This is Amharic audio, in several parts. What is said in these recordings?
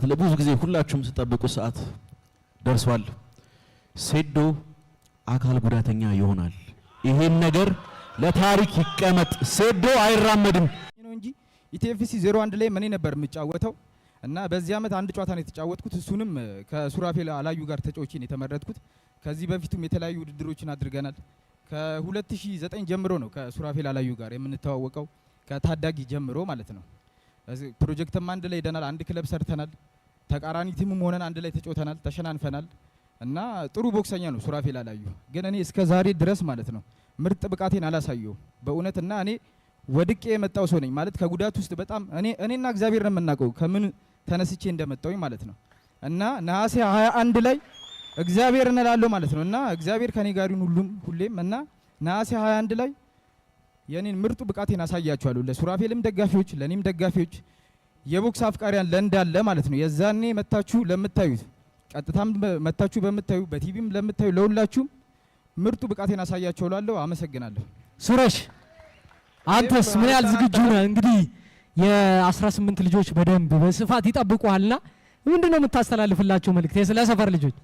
ለብዙ ጊዜ ሁላችሁም ተጠብቁ ሰዓት ደርሷል። ሴዶ አካል ጉዳተኛ ይሆናል። ይሄን ነገር ለታሪክ ይቀመጥ። ሴዶ አይራመድም ነው እንጂ ኢቲኤፍሲ 01 ላይ ምን ነበር የምጫወተው እና በዚህ አመት አንድ ጨዋታ ነው የተጫወትኩት። እሱንም ከሱራፌል አላዩ ጋር ተጫውቼ ነው የተመረጥኩት። ከዚህ በፊቱም የተለያዩ ውድድሮችን አድርገናል። ከ2009 ጀምሮ ነው ከሱራፌል አላዩ ጋር የምንተዋወቀው ከታዳጊ ጀምሮ ማለት ነው። ፕሮጀክትም አንድ ላይ ሄደናል። አንድ ክለብ ሰርተናል። ተቃራኒ ቲምም ሆነን አንድ ላይ ተጫውተናል፣ ተሸናንፈናል እና ጥሩ ቦክሰኛ ነው ሱራፌል አላዩ። ግን እኔ እስከ ዛሬ ድረስ ማለት ነው ምርጥ ብቃቴን አላሳየው በእውነት እና እኔ ወድቄ የመጣው ሰው ነኝ ማለት ከጉዳት ውስጥ በጣም እኔና እግዚአብሔር ነው የምናውቀው ከምን ተነስቼ እንደመጣው ማለት ነው። እና ነሐሴ 21 ላይ እግዚአብሔር እንላለሁ ማለት ነው። እና እግዚአብሔር ከኔ ጋር ይሁን ሁሌም እና ነሐሴ 21 ላይ የኔን ምርጡ ብቃቴን አሳያችኋለሁ ለሱራፌልም ደጋፊዎች ለኔም ደጋፊዎች የቦክስ አፍቃሪያን ለእንዳለ ማለት ነው። የዛኔ መታችሁ ለምታዩት ቀጥታም መታችሁ በምታዩ በቲቪም ለምታዩ ለሁላችሁም ምርጡ ብቃቴን አሳያችኋለሁ። አመሰግናለሁ። ሱረሽ አንተስ ምን ያህል ዝግጁ ነህ? እንግዲህ የ18 ልጆች በደንብ በስፋት ይጠብቁሃልና ምንድነው የምታስተላልፍላቸው መልእክት ስለ ሰፈር ልጆች?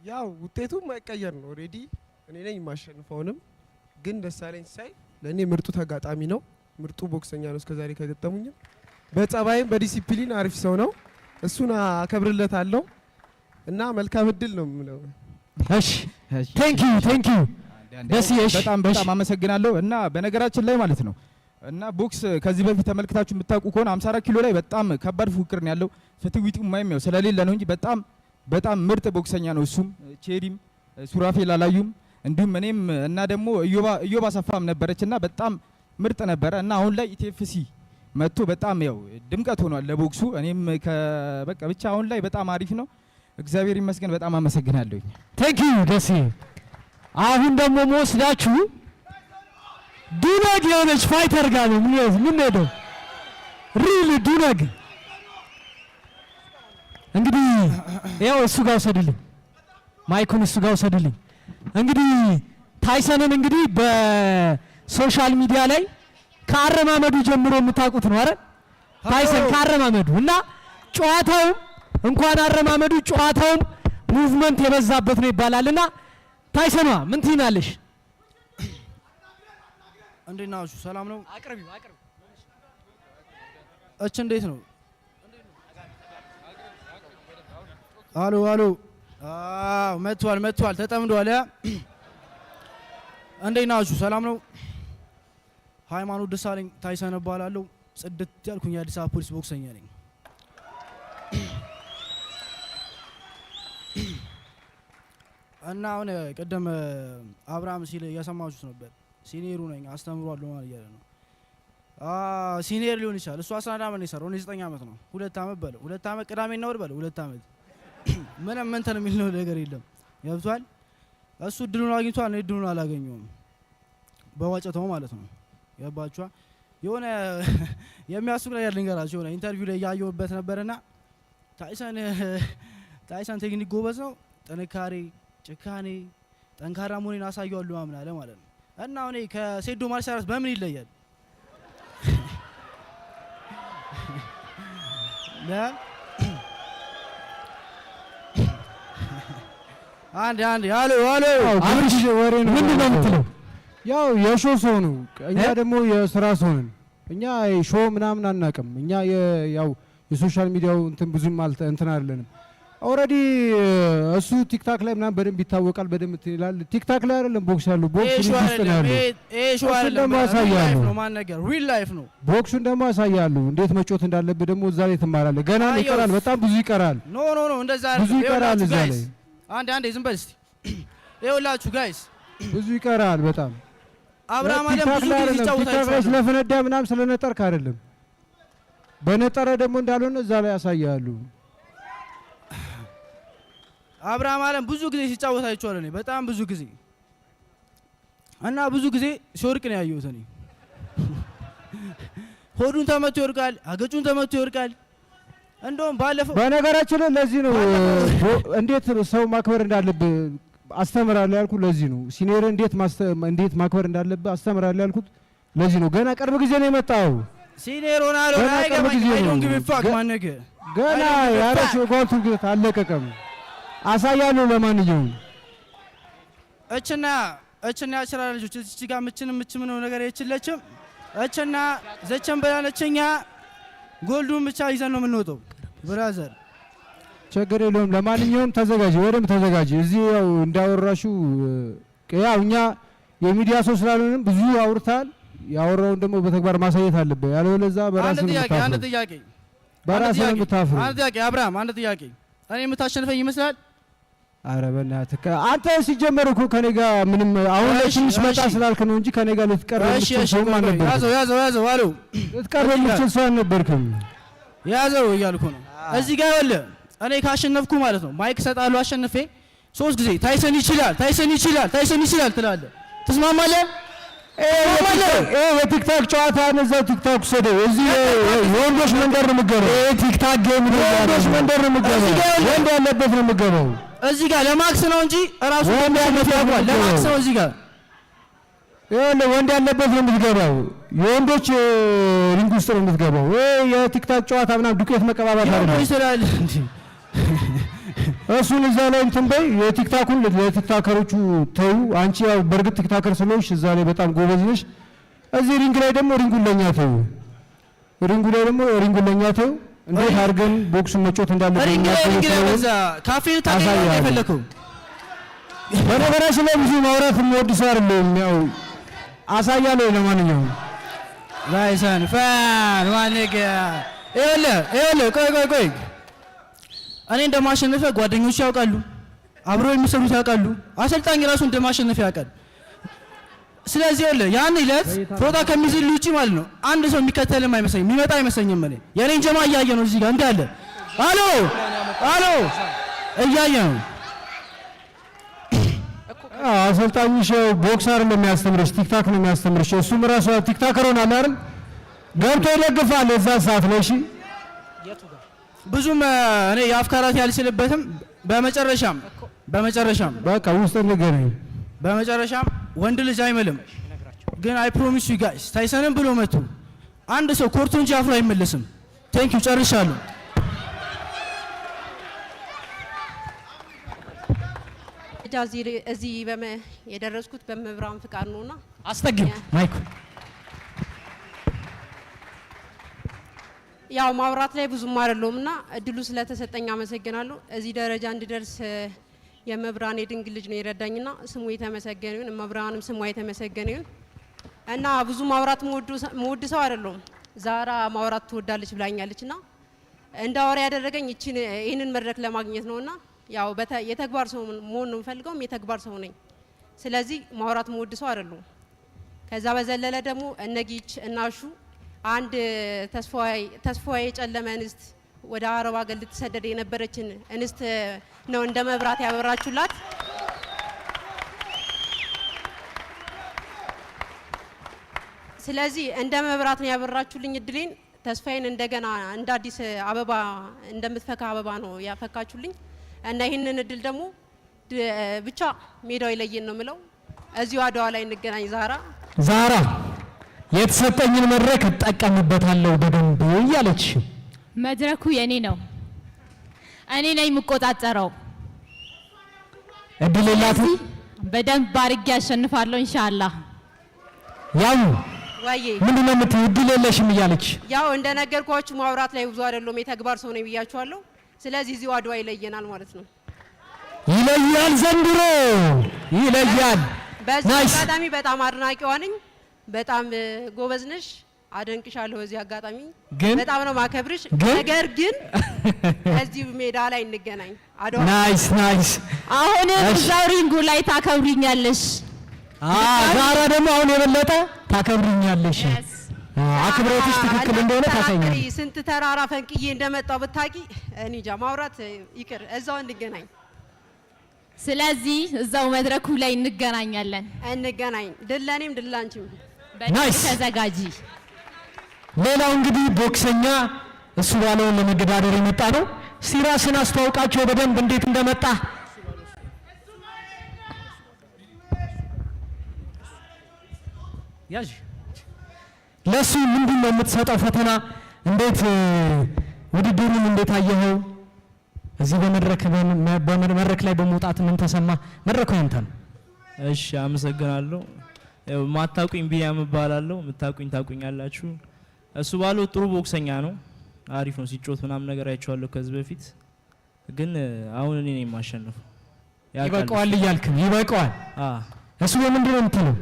ያው ውጤቱ ማይቀየር ነው። ኦሬዲ እኔ ነኝ የማሸንፈውንም ግን ደሳለኝ ሳይ ለኔ ምርጡ ተጋጣሚ ነው። ምርጡ ቦክሰኛ ነው እስከዛሬ ከገጠሙኝ። በጸባይም በዲሲፕሊን አሪፍ ሰው ነው። እሱን አከብርለታለሁ እና መልካም እድል ነው የምለው። እሺ ቴንክ ዩ በጣም አመሰግናለሁ። እና በነገራችን ላይ ማለት ነው እና ቦክስ ከዚህ በፊት ተመልክታችሁ የምታውቁ ከሆነ 54 ኪሎ ላይ በጣም ከባድ ፉክክር ነው ያለው። ፍትዊቱ ማይም ስለሌለ ነው እንጂ በጣም ምርጥ ቦክሰኛ ነው። እሱም ቼሪም ሱራፌል አላዩም እንዲሁም እኔም እና ደግሞ እዮባ ሰፋም ነበረችና በጣም ምርጥ ነበረ። እና አሁን ላይ ኢቲኤፍሲ መጥቶ በጣም ያው ድምቀት ሆኗል ለቦክሱ። እኔም በቃ ብቻ አሁን ላይ በጣም አሪፍ ነው። እግዚአብሔር ይመስገን። በጣም አመሰግናለሁ። ቴንክ ዩ ደሴ። አሁን ደግሞ መወስዳችሁ ዱነግ የሆነች ፋይተር ጋር ነው ምን ሄደው ሪሊ ዱነግ እንግዲህ ያው እሱ ጋር ወሰድልኝ ማይኩን እሱ ጋር ወሰድልኝ። እንግዲህ ታይሰንን እንግዲህ በሶሻል ሚዲያ ላይ ከአረማመዱ ጀምሮ የምታውቁት ነው አይደል? ታይሰን ከአረማመዱ እና ጨዋታውም እንኳን አረማመዱ ጨዋታውም ሙቭመንት የበዛበት ነው ይባላልና ታይሰኗ ምን ትይናለሽ? እንዴት ናችሁ? ሰላም ነው? አቅርቢው እች እንዴት ነው? አሎ መጥቷል ተጠምዷል። እንዴት ናችሁ? ሰላም ነው? ሃይማኖት ደሳለኝ ታይሰን እባላለሁ። ጽድት ያልኩኝ የአዲስ አበባ ፖሊስ ቦክሰኛ ነኝ። እና አሁን ቀደም አብርሃም ሲል እያሰማችሁት ነበር። ሲኒየሩ ነኝ አስተምሯለሁ ማለት ያለ ነው። ሲኒየር ሊሆን ይችላል። እሱ 11 አመት ነው የሰራው፣ እኔ 9 አመት ነው። 2 አመት በለው 2 አመት ቅዳሜና እሑድ በለው 2 አመት ምንም እንትን የሚል ነገር የለም። ገብቷል። እሱ እድሉን አግኝቷል፣ እኔ እድሉን አላገኘሁም በዋጨተው ማለት ነው። ገባችኋ? የሆነ የሚያስብ ነገር ልንገራችሁ። የሆነ ኢንተርቪው ላይ ያየሁበት ነበርና ታይሰን ቴክኒክ ጎበዝ ነው፣ ጥንካሬ፣ ጭካኔ፣ ጠንካራ መሆኔን አሳየዋለሁ ምናምን አለ ማለት ነው። እና አሁን ከሴዶ ማርሻል በምን ይለያል? አንድ ያሎ አብርሽ ወሬ ነው ምንድነው የምትለው? ያው የሾ ሰው ነው፣ እኛ ደግሞ የስራ ሰው ነን። እኛ ሾ ምናምን አናውቅም። እኛ ያው የሶሻል ሚዲያው እንትን ብዙም እንትን አይደለንም። ኦልሬዲ እሱ ቲክታክ ላይ ምናምን በደንብ ይታወቃል፣ በደንብ ይላል። ቲክታክ ላይ አይደለም ቦክስ ያለው ቦክስ ውስጥ ነው ያለው። ሾ አይደለም ማሳያለሁ ነው ማን ነገር ሪል ላይፍ ነው። ቦክሱን ደግሞ አሳያለሁ እንዴት መጮት እንዳለብህ ደግሞ እዛ ላይ ትማራለህ። ገና ይቀራል፣ በጣም ብዙ ይቀራል። ኖ እንደዛ አይደለም፣ ብዙ ይቀራል እዛ ላይ። አንዴ ዝም በል እስቲ። ይኸውላችሁ ጋይስ ብዙ ይቀራል በጣም። አብርሃም አለም ብዙ ጊዜ ይጫወታል። ስለፈነዳ ምናምን ስለነጠርክ አይደለም፣ በነጠረ ደግሞ እንዳልሆነ እዛ ላይ ያሳያሉ። አብርሃም አለም ብዙ ጊዜ ሲጫወት አይቼዋለሁ እኔ በጣም ብዙ ጊዜ እና ብዙ ጊዜ ሲወርቅ ነው ያየሁት እኔ። ሆዱን ተመቶ ይወርቃል፣ አገጩን ተመቶ ይወርቃል። እንደውም ባለፈው በነገራችን ላይ ለዚህ ነው እንዴት ሰው ማክበር እንዳለብህ አስተምራለሁ ያልኩት ለዚህ ነው። ሲኒየር እንዴት ማክበር እንዳለብህ አስተምራለሁ ያልኩት ለዚህ ነው። ገና ቅርብ ጊዜ ነው የመጣው። ሲኒየር ሆናለሁ አይገባኝ። አይ ዶንት ጊቭ ፋክ ማን ነገ ገና ያረሽ ወጋቱ አለቀቀም። አሳያለሁ። ለማንኛውም እችና ያችላል ልጆች እዚህ ጋር ምችን ነው ነገር የችለችም እችና ዘቸን በላለችኛ ጎልዱን ብቻ ይዘን ነው የምንወጣው። ብራዘር ችግር የለውም። ለማንኛውም ተዘጋጅ፣ በደንብ ተዘጋጅ። እዚህ ያው እንዳወራሽው ያው እኛ የሚዲያ ሰው ስላልሆንም ብዙ አውርታል። ያወራውን ደግሞ በተግባር ማሳየት አለበት። ያለበለዚያ በራስህ ነው የምታፍረው። አንድ ጥያቄ በራስህ ነው የምታፍረው። አንድ ጥያቄ አብርሃም፣ አንድ ጥያቄ እኔ የምታሸንፈኝ ይመስላል? አረ በእናትህ አንተ ሲጀመር እኮ ከኔ ጋር ምንም አሁን ላይ ትንሽ መጣ ስላልክ ነው እንጂ ከኔ ጋር ልትቀርብ የምትችል ሰው አልነበርክም። ያዘው አሉ ልትቀርብ የምትችል ሰው አልነበርክም። ያዘው እያልኩ ነው። እዚህ ጋር ይኸውልህ እኔ ካሸነፍኩ ማለት ነው ማይክ እሰጥሃለሁ። አሸንፌ 3 ጊዜ ታይሰን ይችላል ትላለህ። ትስማማለህ? የቲክታክ ጨዋታ እዛው ቲክታክ ሰደው እዚህ የወንዶች መንደር ነው የምትገባው። ቲክታክ ጌም ነው የወንዶች መንደር ነው የምትገባው። ወንድ ያለበት ነው የምትገባው። እዚህ ጋር ለማክስ ነው እንጂ እራሱ ወንድ ያለበት ያውቃል። ለማክስ ነው እዚህ ጋር ይኸውልህ ወንድ ያለበት ነው የምትገባው። የወንዶች ሪንግ ውስጥ ነው የምትገባው። የቲክታክ ጨዋታ ምናምን ዱቄት መቀባባት አይደለም። እሱን እዛ ላይ እንትን በይ። የቲክታኩን ለቲክታከሮቹ ተዩ። አንቺ ያው በእርግጥ ቲክታከር ስለሆንሽ እዛ ላይ በጣም ጎበዝ ነሽ። እዚህ ሪንግ ላይ ደግሞ ሪንጉን ለኛ ተዩ። እንዴት አድርገን ቦክሱን መጮት እንዳለብን ካፌን ታገኛለህ የፈለከው። በነገራችን ላይ ብዙ ማውራት የሚወድ ሰው አይደለም። ያው አሳያለሁ። ለማንኛውም ላይሰን ፋን ዋንገ ይኸውልህ ቆይ እኔ እንደማሸነፈ ጓደኞቹ ያውቃሉ፣ አብረው የሚሰሩት ያውቃሉ፣ አሰልጣኝ ራሱ እንደማሸነፈ ያውቃል። ስለዚህ ይኸውልህ ያን ዕለት ፎታ ከሚዝል ውጪ ማለት ነው አንድ ሰው የሚከተልም አይመስለኝም፣ የሚመጣ አይመስለኝም። እኔ የኔን ጀማ እያየ ነው እዚህ ጋር እንዳለ አሎ እያየ ነው። አሰልጣኝሽ ቦክስ አይደለም የሚያስተምርሽ፣ ቲክታክ ነው የሚያስተምርሽ። እሱም ራሱ ቲክታከር ሆኗል አይደል? ገብቶ ይደግፋል የዛ ሰዓት ላይ። እሺ ብዙም እኔ የአፍካራት ያልችልበትም። በመጨረሻም በቃ ውስጥ ንገረኝ። በመጨረሻም ወንድ ልጅ አይምልም፣ ግን አይ ፕሮሚስ ዩ ጋይስ ታይሰንን ብሎ መቱ አንድ ሰው ኮርቱ እንጂ አፍሮ አይመለስም። ቴንክ ዩ ጨርሻለሁ። እዚህ የደረስኩት በመብራን ፍቃድ ነውና አስጠግም ማይኩ ያው ማውራት ላይ ብዙም አይደለሁምና እድሉ ስለተሰጠኝ አመሰግናለሁ። እዚህ ደረጃ እንድደርስ የመብራን የድንግል ልጅ ነው የረዳኝና ስሙ የተመሰገነ ይሁን። መብራንም ስሙ የተመሰገነ ይሁን። እና ብዙ ማውራት መወድ ሰው አይደለሁም። ዛራ ማውራት ትወዳለች ብላኛለችና እንዳወራ ያደረገኝ ይህንን መድረክ ለማግኘት ነውና ያው የተግባር ሰው መሆን ነው የምፈልገውም የተግባር ሰው ነኝ። ስለዚህ ማውራት መወድ ሰው አይደለሁም። ከዛ በዘለለ ደግሞ እነጊች እናሹ አንድ ተስፋዬ የጨለመ እንስት ወደ አረብ አገር ልትሰደድ የነበረችን እንስት ነው እንደ መብራት ያበራችሁላት። ስለዚህ እንደ መብራት ነው ያበራችሁልኝ እድሌን። ተስፋዬን እንደገና እንደ አዲስ አበባ እንደምትፈካ አበባ ነው ያፈካችሁልኝ እና ይህንን እድል ደግሞ ብቻ ሜዳው ይለየን ነው የምለው። እዚሁ አድዋ ላይ እንገናኝ። ዛራ የተሰጠኝን መድረክ እጠቀምበታለሁ በደንብ እያለች መድረኩ የኔ ነው፣ እኔ ነኝ የምቆጣጠረው። እድል የላትም። በደንብ አድርጌ አሸንፋለሁ ኢንሻአላህ። ያው ወይ ምንድነው የምትይው? እድል የለሽም እያለች ያው እንደነገርኳችሁ ማውራት ላይ ብዙ አይደለም የተግባር ሰው ነኝ ብያችኋለሁ። ስለዚህ እዚሁ አድዋ ይለየናል ማለት ነው። ይለያል፣ ዘንድሮ ይለያል። በዚህ አጋጣሚ በጣም አድናቂዋ ነኝ። በጣም ጎበዝ ነሽ፣ አደንቅሻለሁ። በዚህ አጋጣሚ በጣም ነው ማከብርሽ። ነገር ግን እዚህ ሜዳ ላይ እንገናኝ አድዋ። ናይስ። አሁን እዛው ሪንጉ ላይ ታከብሪኛለሽ። ዛራ ደግሞ አሁን የበለጠ ታከብሪኛለሽ። አክብሮትሽ ትክክል እንደሆነ ታሳኛለሽ። ስንት ተራራ ፈንቅዬ እንደመጣው ብታቂ እኔ እንጃ። ማውራት ይቅር፣ እዛው እንገናኝ። ስለዚህ እዛው መድረኩ ላይ እንገናኛለን። ድል ለእኔም ድል ላንቺም። ናይስ፣ ተዘጋጂ። ሌላው እንግዲህ ቦክሰኛ እሱ ባለውን ለመገዳደር የመጣ ነው። ሲራስን አስተዋውቃቸው በደንብ እንዴት እንደመጣ። ያዥ ለሱ ምንድን ነው የምትሰጠው ፈተና? እንዴት ውድድሩን እንዴት አየኸው? እዚህ በመድረክ ላይ በመውጣት ምን ተሰማ? መድረኩ ያንተ ነው። እሺ አመሰግናለሁ። ማታውቁኝ ቢኒያም እባላለሁ። የምታውቁኝ ታውቁኛላችሁ። እሱ ባለው ጥሩ ቦክሰኛ ነው። አሪፍ ነው ሲጮት ምናምን ነገር አይቼዋለሁ ከዚህ በፊት። ግን አሁን እኔ ነኝ የማሸንፈው። ይበቃዋል እያልክ ነው? ይበቃዋል። እሱ ምንድን ነው የምትለው?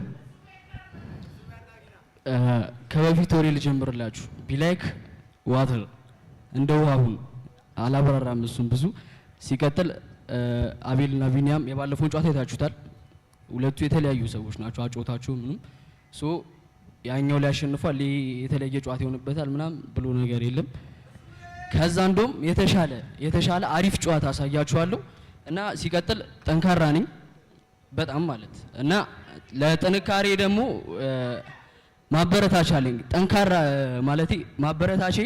ከበፊት ወሬ ልጀምርላችሁ። ቢላይክ ዋተር እንደ ውሃውን አላበራራም እሱም ብዙ ሲቀጥል አቤልና ቢኒያም የባለፈውን ጨዋታ አይታችሁታል። ሁለቱ የተለያዩ ሰዎች ናቸው። አጮታቸው ምንም ሶ ያኛው ሊያሸንፋል የተለየ ጨዋታ ይሆንበታል ምናምን ብሎ ነገር የለም። ከዛ እንደውም የተሻለ አሪፍ ጨዋታ አሳያችኋለሁ እና ሲቀጥል ጠንካራ ነኝ በጣም ማለት እና ለጥንካሬ ደግሞ ማበረታቻ አለኝ። ጠንካራ ማለቴ ማበረታቼ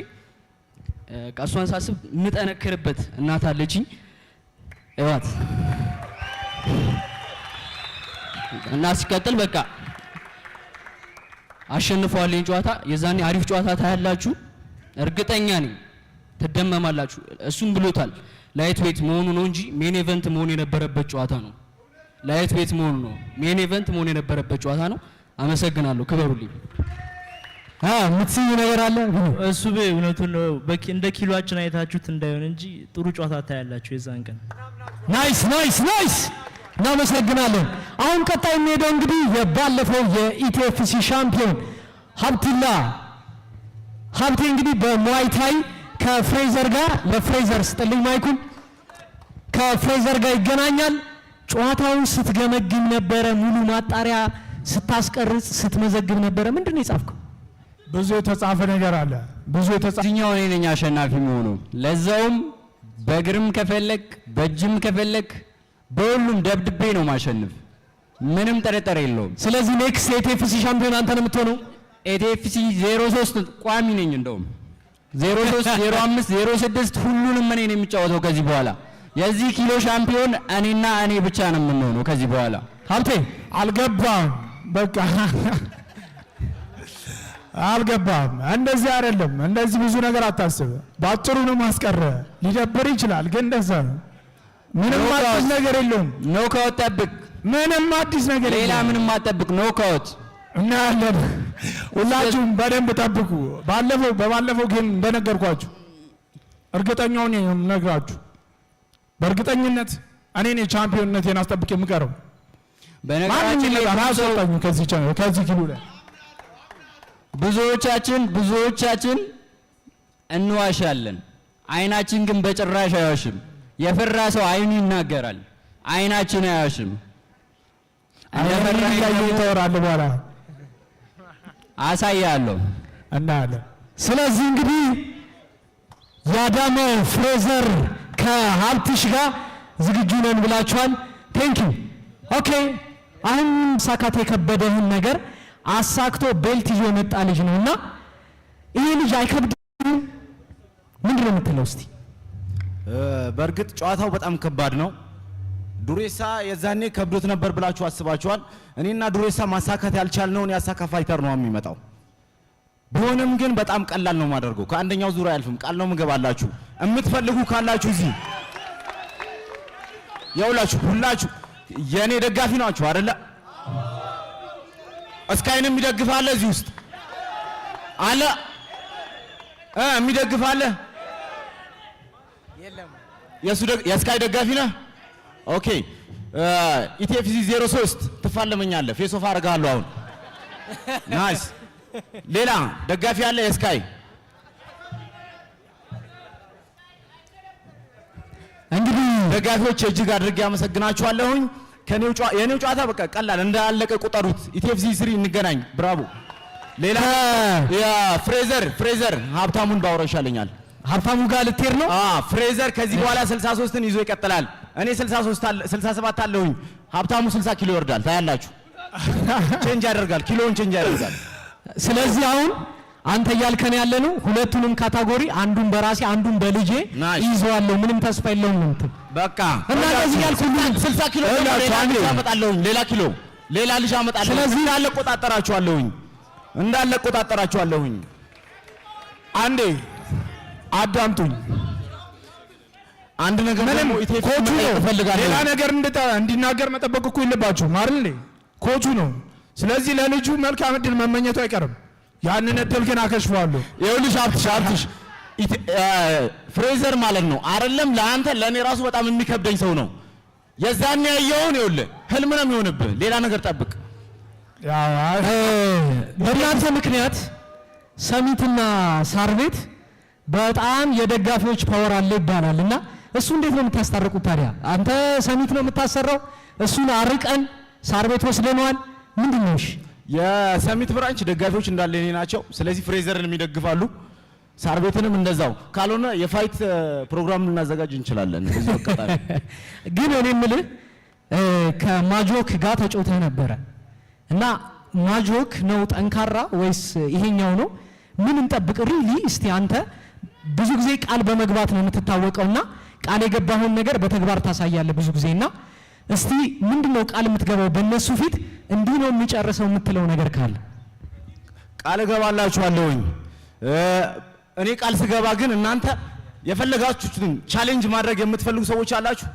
ቀሷን ሳስብ ምጠነክርበት እናት አለችኝ እዋት እና ሲቀጥል በቃ አሸንፈዋለኝ ጨዋታ። የዛኔ አሪፍ ጨዋታ ታያላችሁ እርግጠኛ ነኝ፣ ትደመማላችሁ። እሱም ብሎታል ላይት ዌት መሆኑ ነው እንጂ ሜን ኢቨንት መሆኑ የነበረበት ጨዋታ ነው። ላይት ዌት መሆኑ ነው ሜን ኢቨንት መሆኑ የነበረበት ጨዋታ ነው። አመሰግናለሁ። ክበሩልኝ። የምትስኝ ነገር አለ እሱ እውነቱን ነው። እንደ ኪሎአችን አይታችሁት እንዳይሆን እንጂ ጥሩ ጨዋታ ታያላችሁ የዛን ቀን። ናይስ ናይስ ናይስ። እናመሰግናለን። አሁን ቀጣይ የሚሄደው እንግዲህ የባለፈው የኢቲኤፍሲ ሻምፒዮን ሀብቴ እንግዲህ በሙዋይታይ ከፍሬዘር ጋር ለፍሬዘር ስጥልኝ ማይኩን ከፍሬዘር ጋር ይገናኛል። ጨዋታውን ስትገመግም ነበረ፣ ሙሉ ማጣሪያ ስታስቀርጽ ስትመዘግብ ነበረ። ምንድን ነው የጻፍከው? ብዙ የተጻፈ ነገር አለ። እዚህኛው እኔ ነኝ አሸናፊ መሆኑ፣ ለዛውም በእግርም ከፈለክ በእጅም ከፈለክ በሁሉም ደብድቤ ነው ማሸንፍ፣ ምንም ጥርጥር የለውም። ስለዚህ ኔክስት የኢቲኤፍሲ ሻምፒዮን አንተ ነው የምትሆነው። ኢቲኤፍሲ 03 ቋሚ ነኝ፣ እንደውም 03 05 06 ሁሉንም እኔ ነው የሚጫወተው ከዚህ በኋላ። የዚህ ኪሎ ሻምፒዮን እኔና እኔ ብቻ ነው የምንሆነው ከዚህ በኋላ። ሀብቴ አልገባም፣ በቃ አልገባም። እንደዚህ አይደለም፣ እንደዚህ ብዙ ነገር አታስብ። ባጭሩ ነው ማስቀረ። ሊደብር ይችላል ግን እንደዛ ነው። ምንም አዲስ ነገር የለውም። ኖካውት ጠብቅ። ምንም አዲስ ነገር ሌላ ምንም አትጠብቅ። ኖካውት እናያለን። ሁላችሁም በደንብ ጠብቁ። በባለፈው ግን እንደነገርኳችሁ እርግጠኛው ነኝ የምነግራችሁ። በእርግጠኝነት እኔ ነኝ ቻምፒዮንነቴን አስጠብቄ የምቀረው። በነገራችን ላይ ከዚህ ኪሎ ላይ ብዙዎቻችን እንዋሻለን። አይናችን ግን በጭራሽ አይዋሽም። የፈራ ሰው አይኑ ይናገራል፣ አይናችን አይዋሽም። ተወራለ በኋላ አሳያለሁ እናያለን። ስለዚህ እንግዲህ የአዳማው ፍሬዘር ከሀብትሽ ጋር ዝግጁ ነን ብላችኋል። ቴንኪው። ኦኬ አሁን ሳካት የከበደህን ነገር አሳክቶ ቤልት ይዞ የመጣ ልጅ ነውና ይሄ ልጅ አይከብድም? ምንድን ነው የምትለው እስቲ? በእርግጥ ጨዋታው በጣም ከባድ ነው። ዱሬሳ የዛኔ ከብዶት ነበር ብላችሁ አስባችኋል። እኔና ዱሬሳ ማሳካት ያልቻልነውን ያሳካ ፋይተር ነው የሚመጣው። ቢሆንም ግን በጣም ቀላል ነው ማደርገው። ከአንደኛው ዙር አያልፍም። ቃል ነው ምገባላችሁ። የምትፈልጉ ካላችሁ እዚህ ያውላችሁ ሁላችሁ የኔ ደጋፊ ናችሁ አይደለ? እስካይንም ይደግፋል እዚህ ውስጥ አለ የሚደግፍ አለ የለም? የስካይ ደጋፊ ነህ? ኦኬ ኢቲኤፍሲ 03 ትፋለመኛለህ። ፌስ ኦፍ አደርግሃለሁ አሁን። ናይስ። ሌላ ደጋፊ አለ የስካይ? እንግዲህ ደጋፊዎች እጅግ አድርጌ አመሰግናችኋለሁኝ። የኔው ጨዋታ በቃ ቀላል እንዳለቀ ቁጠሩት። ኢቲኤፍሲ 3 እንገናኝ። ብራቮ። ሌላ ፍሬዘር ሀብታሙን ባወራው ይሻለኛል። ሀብታሙ ጋር ልትሄድ ነው? ፍሬዘር ከዚህ በኋላ 63ን ይዞ ይቀጥላል። እኔ 67 አለሁኝ። ሀብታሙ 60 ኪሎ ይወርዳል። ታያላችሁ። ቼንጅ ያደርጋል፣ ኪሎውን ቼንጅ ያደርጋል። ስለዚህ አሁን አንተ እያልከን ያለ ነው ሁለቱንም ካታጎሪ አንዱን በራሴ አንዱን በልጄ ይዘዋለሁ፣ ምንም ተስፋ የለውም እንትን በቃ እና እንደዚህ ያልኩ 60 ኪሎ አመጣለሁኝ። ሌላ ልጅ አመጣለሁ። ስለዚህ እንዳለ ቆጣጠራችኋለሁኝ። አንዴ አዳምጡኝ። አንድ ነገር ደግሞ ኢቴፍ ሌላ ነገር እንዲናገር መጠበቅ እኮ የለባችሁም አይደል? ኮቹ ነው። ስለዚህ ለልጁ መልካም እድል መመኘቱ አይቀርም። ያንን እድል ግን አከሽፈዋለሁ። ይኸውልሽ ሀብትሽ ፍሬዘር ማለት ነው አይደለም? ለአንተ ለእኔ ራሱ በጣም የሚከብደኝ ሰው ነው። የዛን ያየውን ይኸውልህ ህልም ነው የሚሆንብህ። ሌላ ነገር ጠብቅ። በእናንተ ምክንያት ሰሚትና ሳር ቤት በጣም የደጋፊዎች ፓወር አለ ይባላል እና እሱ እንዴት ነው የምታስታርቁት ታዲያ? አንተ ሰሚት ነው የምታሰራው፣ እሱን አርቀን ሳር ቤት ወስደነዋል። ምንድን ነው? እሺ የሰሚት ብራንች ደጋፊዎች እንዳለ እኔ ናቸው። ስለዚህ ፍሬዘርን የሚደግፋሉ፣ ሳር ቤትንም እንደዛው። ካልሆነ የፋይት ፕሮግራም ልናዘጋጅ እንችላለን። በዚህ አጋጣሚ ግን እኔ የምልህ ከማጆክ ጋር ተጫውተህ ነበረ እና ማጆክ ነው ጠንካራ ወይስ ይሄኛው ነው? ምን እንጠብቅ? ሪሊ እስቲ አንተ ብዙ ጊዜ ቃል በመግባት ነው የምትታወቀውና ቃል የገባውን ነገር በተግባር ታሳያለህ ብዙ ጊዜና እስቲ ምንድነው ቃል የምትገባው በእነሱ ፊት እንዲህ ነው የሚጨርሰው የምትለው ነገር ካለ? ቃል እገባላችኋለሁኝ። እኔ ቃል ስገባ ግን እናንተ የፈለጋችሁትን ቻሌንጅ ማድረግ የምትፈልጉ ሰዎች አላችሁ።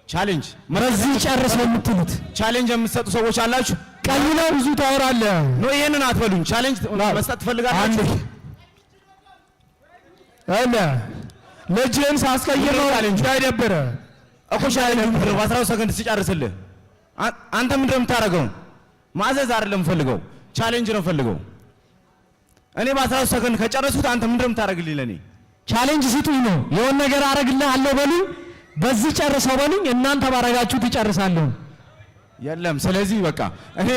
ቻሌንጅ በዚህ ጨርሰው የምትሉት ቻሌንጅ የምትሰጡ ሰዎች አላችሁ። ቀኝ ነው ብዙ ታወራለህ ነው። ይሄንን አትበሉኝ። ቻሌንጅ መስጠት ትፈልጋላችሁ? አለ ልጅህን ሳስቀይመው እንዳይደብረ እኮ ቻሌንጅ በ10 ሰከንድ ሲጨርስልህ አንተ ምንድን ነው የምታደርገው? ማዘዝ አይደለም ፈልገው፣ ቻሌንጅ ነው ፈልገው። እኔ በ10 ሰከንድ ከጨረሱት አንተ ምንድን ነው የምታደርግልኝ? ለኔ ቻሌንጅ ስጡኝ ነው። የሆነ ነገር አረግልሃለሁ በሉኝ፣ በዚህ ጨርሰው በሉኝ። እናንተ ባረጋችሁት ይጨርሳለሁ። የለም። ስለዚህ በቃ እኔ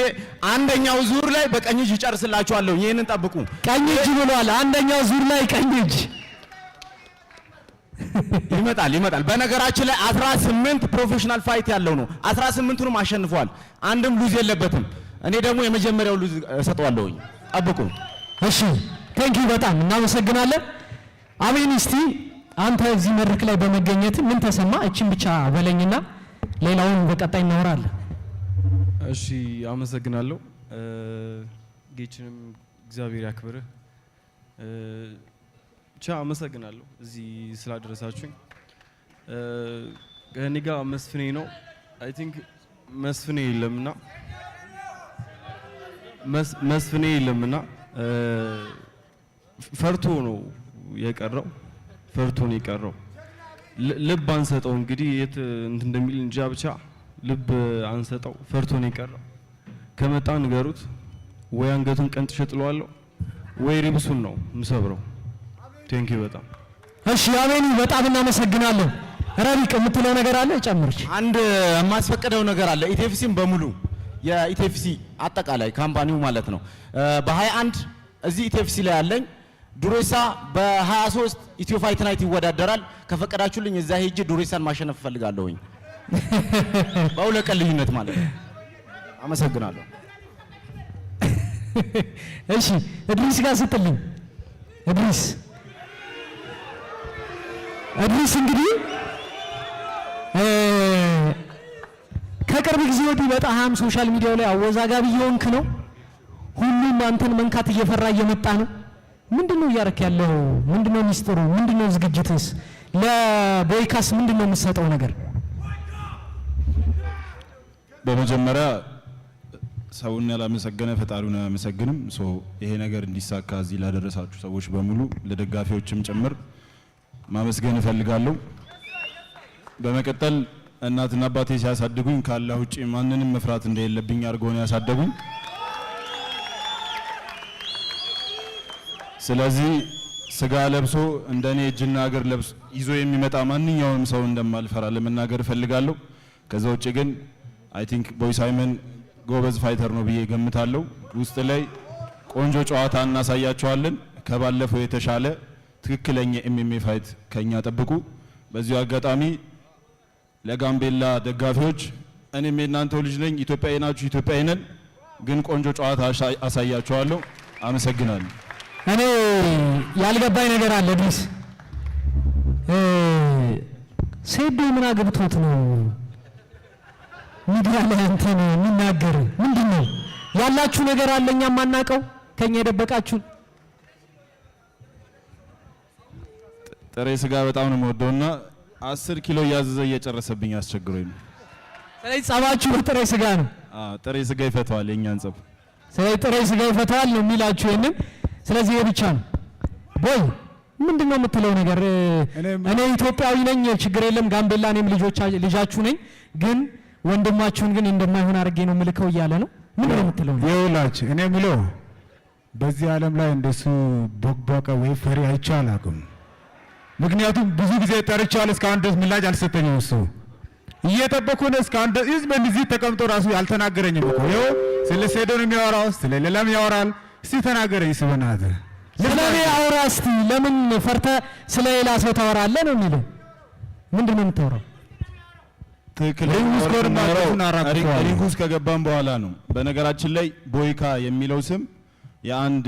አንደኛው ዙር ላይ በቀኝ እጅ ይጨርስላችኋለሁ። ይሄንን ጠብቁ። ቀኝ እጅ ብሏል። አንደኛው ዙር ላይ ቀኝ እጅ ይመጣል። በነገራችን ላይ 18 ፕሮፌሽናል ፋይት ያለው ነው። 18ቱንም አሸንፏል። አንድም ሉዝ የለበትም። እኔ ደግሞ የመጀመሪያው ሉዝ እሰጠዋለሁኝ። ጠብቁ። እሺ፣ ቴንኪው በጣም እናመሰግናለን። አሜን። እስቲ አንተ እዚህ መድረክ ላይ በመገኘት ምን ተሰማ? እቺን ብቻ በለኝና ሌላውን በቀጣይ እናወራለን። እሺ፣ አመሰግናለሁ። ጌችንም እግዚአብሔር ያክብርህ። ብቻ አመሰግናለሁ እዚህ ስላደረሳችሁኝ። ከእኔ ጋር መስፍኔ ነው። አይ ቲንክ መስፍኔ የለምና ፈርቶ ነው የቀረው። ልብ አንሰጠው እንግዲህ የት እንደሚል እንጃ። ብቻ ልብ አንሰጠው፣ ፈርቶ ነው የቀረው። ከመጣ ንገሩት፣ ወይ አንገቱን ቀንጥሼ ጥለዋለሁ ወይ ሪብሱን ነው ምሰብረው። ቴንኪው በጣም እሺ። አሜን። በጣም እናመሰግናለን። ረቢቅ የምትለው ነገር አለ? ጨምርች። አንድ የማስፈቀደው ነገር አለ። ኢቴፍሲም በሙሉ የኢቴፍሲ አጠቃላይ ካምፓኒው ማለት ነው በ21 እዚህ ኢቴፍሲ ላይ ያለኝ ዱሬሳ በ23 ኢትዮ ፋይት ናይት ይወዳደራል። ከፈቀዳችሁልኝ እዛ ሄጄ ዱሬሳን ማሸነፍ እፈልጋለሁኝ። በሁለት ቀን ልዩነት ማለት ነው። አመሰግናለሁ። እሺ፣ እድሪስ ጋር ስትልኝ እድሪስ እንግዲህ ከቅርብ ጊዜ ወዲህ በጣም ሶሻል ሚዲያው ላይ አወዛጋቢ የሆንክ ነው። ሁሉም አንተን መንካት እየፈራ እየመጣ ነው። ምንድነው እያረክ ያለው? ምንድነው ሚስጥሩ? ምንድነው ዝግጅትስ? ለቦይካስ ምንድነው የምትሰጠው ነገር? በመጀመሪያ ሰውን ያላመሰገነ ፈጣሪውን አያመሰግንም። ይሄ ነገር እንዲሳካ እዚህ ላደረሳችሁ ሰዎች በሙሉ ለደጋፊዎችም ጭምር ማመስገን እፈልጋለሁ። በመቀጠል እናትና አባቴ ሲያሳድጉኝ ካላህ ውጪ ማንንም መፍራት እንደሌለብኝ አድርገው ነው ያሳደጉኝ። ስለዚህ ስጋ ለብሶ እንደኔ እጅና እግር ለብሶ ይዞ የሚመጣ ማንኛውንም ሰው እንደማልፈራ ለመናገር እፈልጋለሁ። ከዛ ውጪ ግን አይ ቲንክ ቦይ ሳይመን ጎበዝ ፋይተር ነው ብዬ ገምታለሁ። ውስጥ ላይ ቆንጆ ጨዋታ እናሳያቸዋለን። ከባለፈው የተሻለ ትክክለኛ ኤምኤምኤ ፋይት ከኛ ጠብቁ። በዚሁ አጋጣሚ ለጋምቤላ ደጋፊዎች እኔም የእናንተው ልጅ ነኝ። ኢትዮጵያዊ ናችሁ፣ ኢትዮጵያዊ ነን። ግን ቆንጆ ጨዋታ አሳያቸዋለሁ። አመሰግናለሁ። እኔ ያልገባኝ ነገር አለ። ዲስ ሴዶ ምን አግብቶት ነው ሚዲያ ላይ አንተን የሚናገር? ምንድነው ያላችሁ ነገር አለ እኛ ማናቀው ከኛ የደበቃችሁ? ጥሬ ስጋ በጣም ነው የምወደውና 10 ኪሎ እያዘዘ እየጨረሰብኝ አስቸግሮኝ ነው። ስለዚህ ጸባችሁ በጥሬ ስጋ ነው? አዎ ጥሬ ስጋ ይፈታዋል የኛን ጸብ። ስለዚህ ጥሬ ስጋ ይፈታዋል ነው የሚላችሁ ይሄንን። ስለዚህ ይሄ ብቻ ነው። ቦይ ምንድነው የምትለው ነገር? እኔ ኢትዮጵያዊ ነኝ ችግር የለም ጋምቤላ እኔም ልጃችሁ ነኝ፣ ግን ወንድማችሁን ግን እንደማይሆን አድርጌ ነው ምልከው እያለ ነው። ምንድነው የምትለው? ይኸውላችሁ እኔ የምለው በዚህ ዓለም ላይ እንደሱ ቦቅቧቃ ወይ ፈሪ አይቼ አላውቅም። ምክንያቱም ብዙ ጊዜ ጠርቻለሁ፣ እስካሁን ድረስ ምላሽ አልሰጠኝም። እሱ እየጠበኩ ነው እስካሁን ድረስ እዚህ ተቀምጦ ራሱ ያልተናገረኝም እኮ። ይኸው ስለ ሴዶ ነው የሚያወራው፣ ስለ ሌላም ያወራል። እስቲ ተናገረኝ ስበናት ስለኔ አውራ እስቲ። ለምን ፈርተ ስለ ሌላ ሰው ታወራለህ ነው የሚለው? ምንድነው የምታወራው? ትክክል። ሪንጉስ ከገባን በኋላ ነው። በነገራችን ላይ ቦይካ የሚለው ስም የአንድ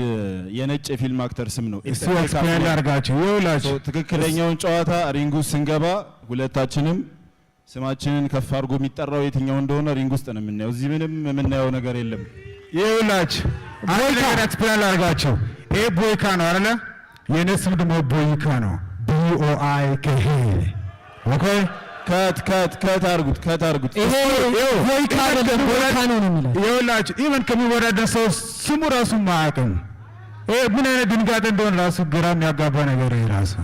የነጭ የፊልም አክተር ስም ነው። እሱ ኤክስፕሌን አድርጋችሁ ይውላችሁ። ትክክለኛውን ጨዋታ ሪንጉስ ስንገባ ሁለታችንም ስማችንን ከፍ አድርጎ የሚጠራው የትኛው እንደሆነ ሪንግ ውስጥ ነው የምናየው። እዚህ ምንም የምናየው ነገር የለም። ይውላችሁ አንድ ነገር ኤክስፕሌን አድርጋችሁ። ይሄ ቦይካ ነው አይደለ? የኔ ስም ደግሞ ቦይካ ነው። BOIKA ኦኬ። ከት አድርጉት። ይሄ ቦይካ አይደለም ቦይካ ነው የሚለው። ይውላችሁ ኢቨን ከሚወዳደር ሰው ስሙ ራሱ ማያውቅም። ይሄ ምን አይነት ድንጋጤ እንደሆነ ራሱ ግራ የሚያጋባ ነገር ይሄ ራሱ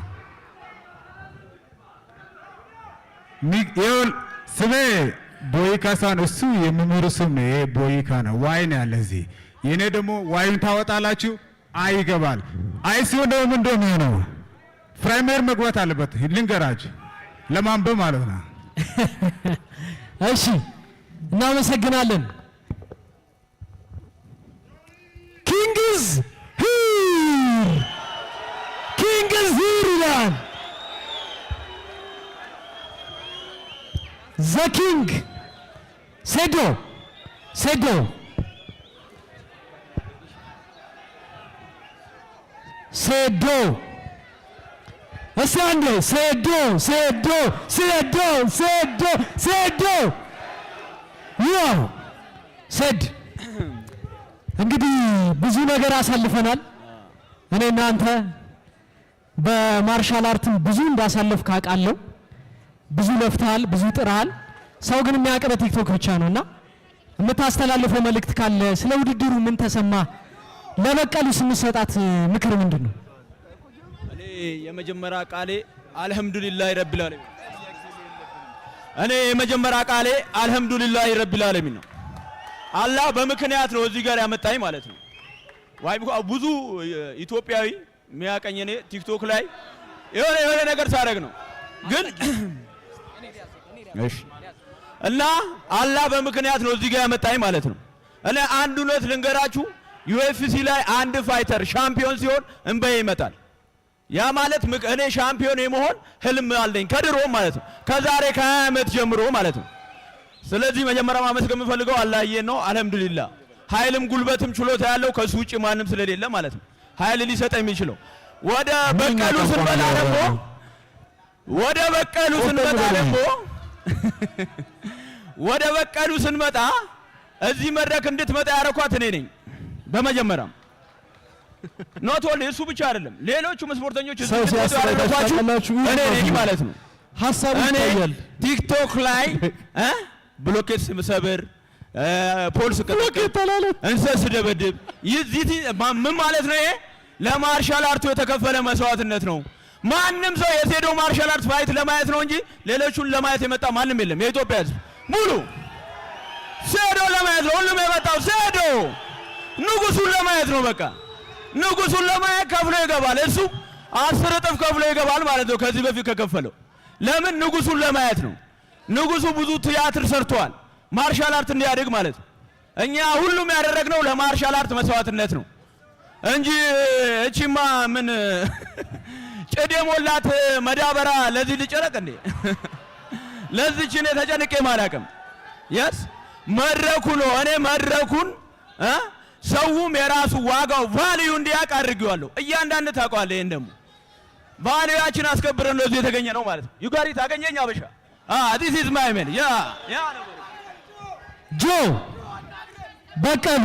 ይኸውል ስሜ ቦይካ ሳን እሱ የሚመሩ ስም ነው። ይሄ ቦይካ ነው። ዋይ ነው ያለ እዚህ። የኔ ደግሞ ዋዩን ታወጣላችሁ፣ አይ ይገባል። አይ ሲሆን ደግሞ ምን እንደሚሆነው ፕራይመር መግባት አለበት። ልንገራችሁ ለማንበብ ማለት ነው። እሺ እናመሰግናለን። ኪንግዝ ሂር ይላል ዘ ኪንግ ሴዶ እስቲ አንዴ ሴዶ ያው ሴድ እንግዲህ ብዙ ነገር አሳልፈናል። እኔ እናንተ በማርሻል አርትም ብዙ እንዳሳለፍክ አውቃለሁ። ብዙ ለፍተሃል፣ ብዙ ጥረሃል። ሰው ግን የሚያውቅ በቲክቶክ ብቻ ነውና የምታስተላልፈው መልእክት ካለ ስለ ውድድሩ ምን ተሰማ? ለበቀሉ ስንሰጣት ምክር ምንድን ነው? እኔ የመጀመሪያ ቃሌ አልሐምዱሊላህ ረቢል ዓለሚን። እኔ የመጀመሪያ ቃሌ አልሐምዱሊላህ ረቢል ዓለሚን ነው። አላህ በምክንያት ነው እዚህ ጋር ያመጣኝ ማለት ነው። ብዙ ኢትዮጵያዊ የሚያቀኝ እኔ ቲክቶክ ላይ የሆነ ነገር ሳደርግ ነው ግን እሺ እና አላህ በምክንያት ነው እዚህ ጋር ያመጣኝ ማለት ነው። እኔ አንድ እውነት ልንገራችሁ፣ UFC ላይ አንድ ፋይተር ሻምፒዮን ሲሆን እንበይ ይመጣል። ያ ማለት እኔ ሻምፒዮን የመሆን ህልም አለኝ ከድሮ ማለት ነው፣ ከዛሬ ከ20 ዓመት ጀምሮ ማለት ነው። ስለዚህ መጀመሪያ ማመስገን የምፈልገው አላህዬን ነው። አልሐምዱሊላህ ኃይልም ጉልበትም ችሎታ ያለው ከሱ ውጪ ማንም ስለሌለ ማለት ነው። ኃይል ሊሰጥ የሚችለው ወደ በቀሉ ስንመጣ ስንመጣ እዚህ መድረክ እንድትመጣ ያረኳት እኔ ነኝ። በመጀመሪያም ኖት ኦንሊ እሱ ብቻ አይደለም፣ ሌሎቹም ስፖርተኞች እዚህ እንድትመጡ ያረኳችሁ እኔ ነኝ ማለት ነው። ሀሳቡ ይታያል። ቲክቶክ ላይ ብሎኬት ስሰብር፣ ፖሊስ እንሰስ ስደበድብ ምን ማለት ነው? ይሄ ለማርሻል አርቱ የተከፈለ መስዋዕትነት ነው። ማንም ሰው የሴዶ ማርሻል አርት ፋይት ለማየት ነው እንጂ ሌሎቹን ለማየት የመጣ ማንም የለም። የኢትዮጵያ ሕዝብ ሙሉ ሴዶ ለማየት ነው ሁሉም የመጣው። ሴዶ ንጉሱን ለማየት ነው። በቃ ንጉሱን ለማየት ከፍሎ ይገባል። እሱ 10 እጥፍ ከፍሎ ይገባል ማለት ነው ከዚህ በፊት ከከፈለው። ለምን? ንጉሱን ለማየት ነው። ንጉሱ ብዙ ቲያትር ሰርቷል ማርሻል አርት እንዲያድግ ማለት ነው። እኛ ሁሉም ያደረግነው ለማርሻል አርት መስዋዕትነት ነው እንጂ እቺማ ምን ጭድ የሞላት መዳበራ ለዚህ ልጨረቅ እንዴ? ለዚህ እኔ ተጨንቄ ማላቅም። የስ መድረኩ ነው። እኔ መድረኩን ሰውም የራሱ ዋጋው ቫልዩ እንዲያውቅ አድርጌዋለሁ። እያንዳንዱ ታውቀዋለህ። ይሄን ደግሞ ቫልዩያችን አስከብረን ለዚህ የተገኘ ነው ማለት ነው። ዩጋሪ ታገኘኝ አበሻ this is my man ያ ጆ በቀሉ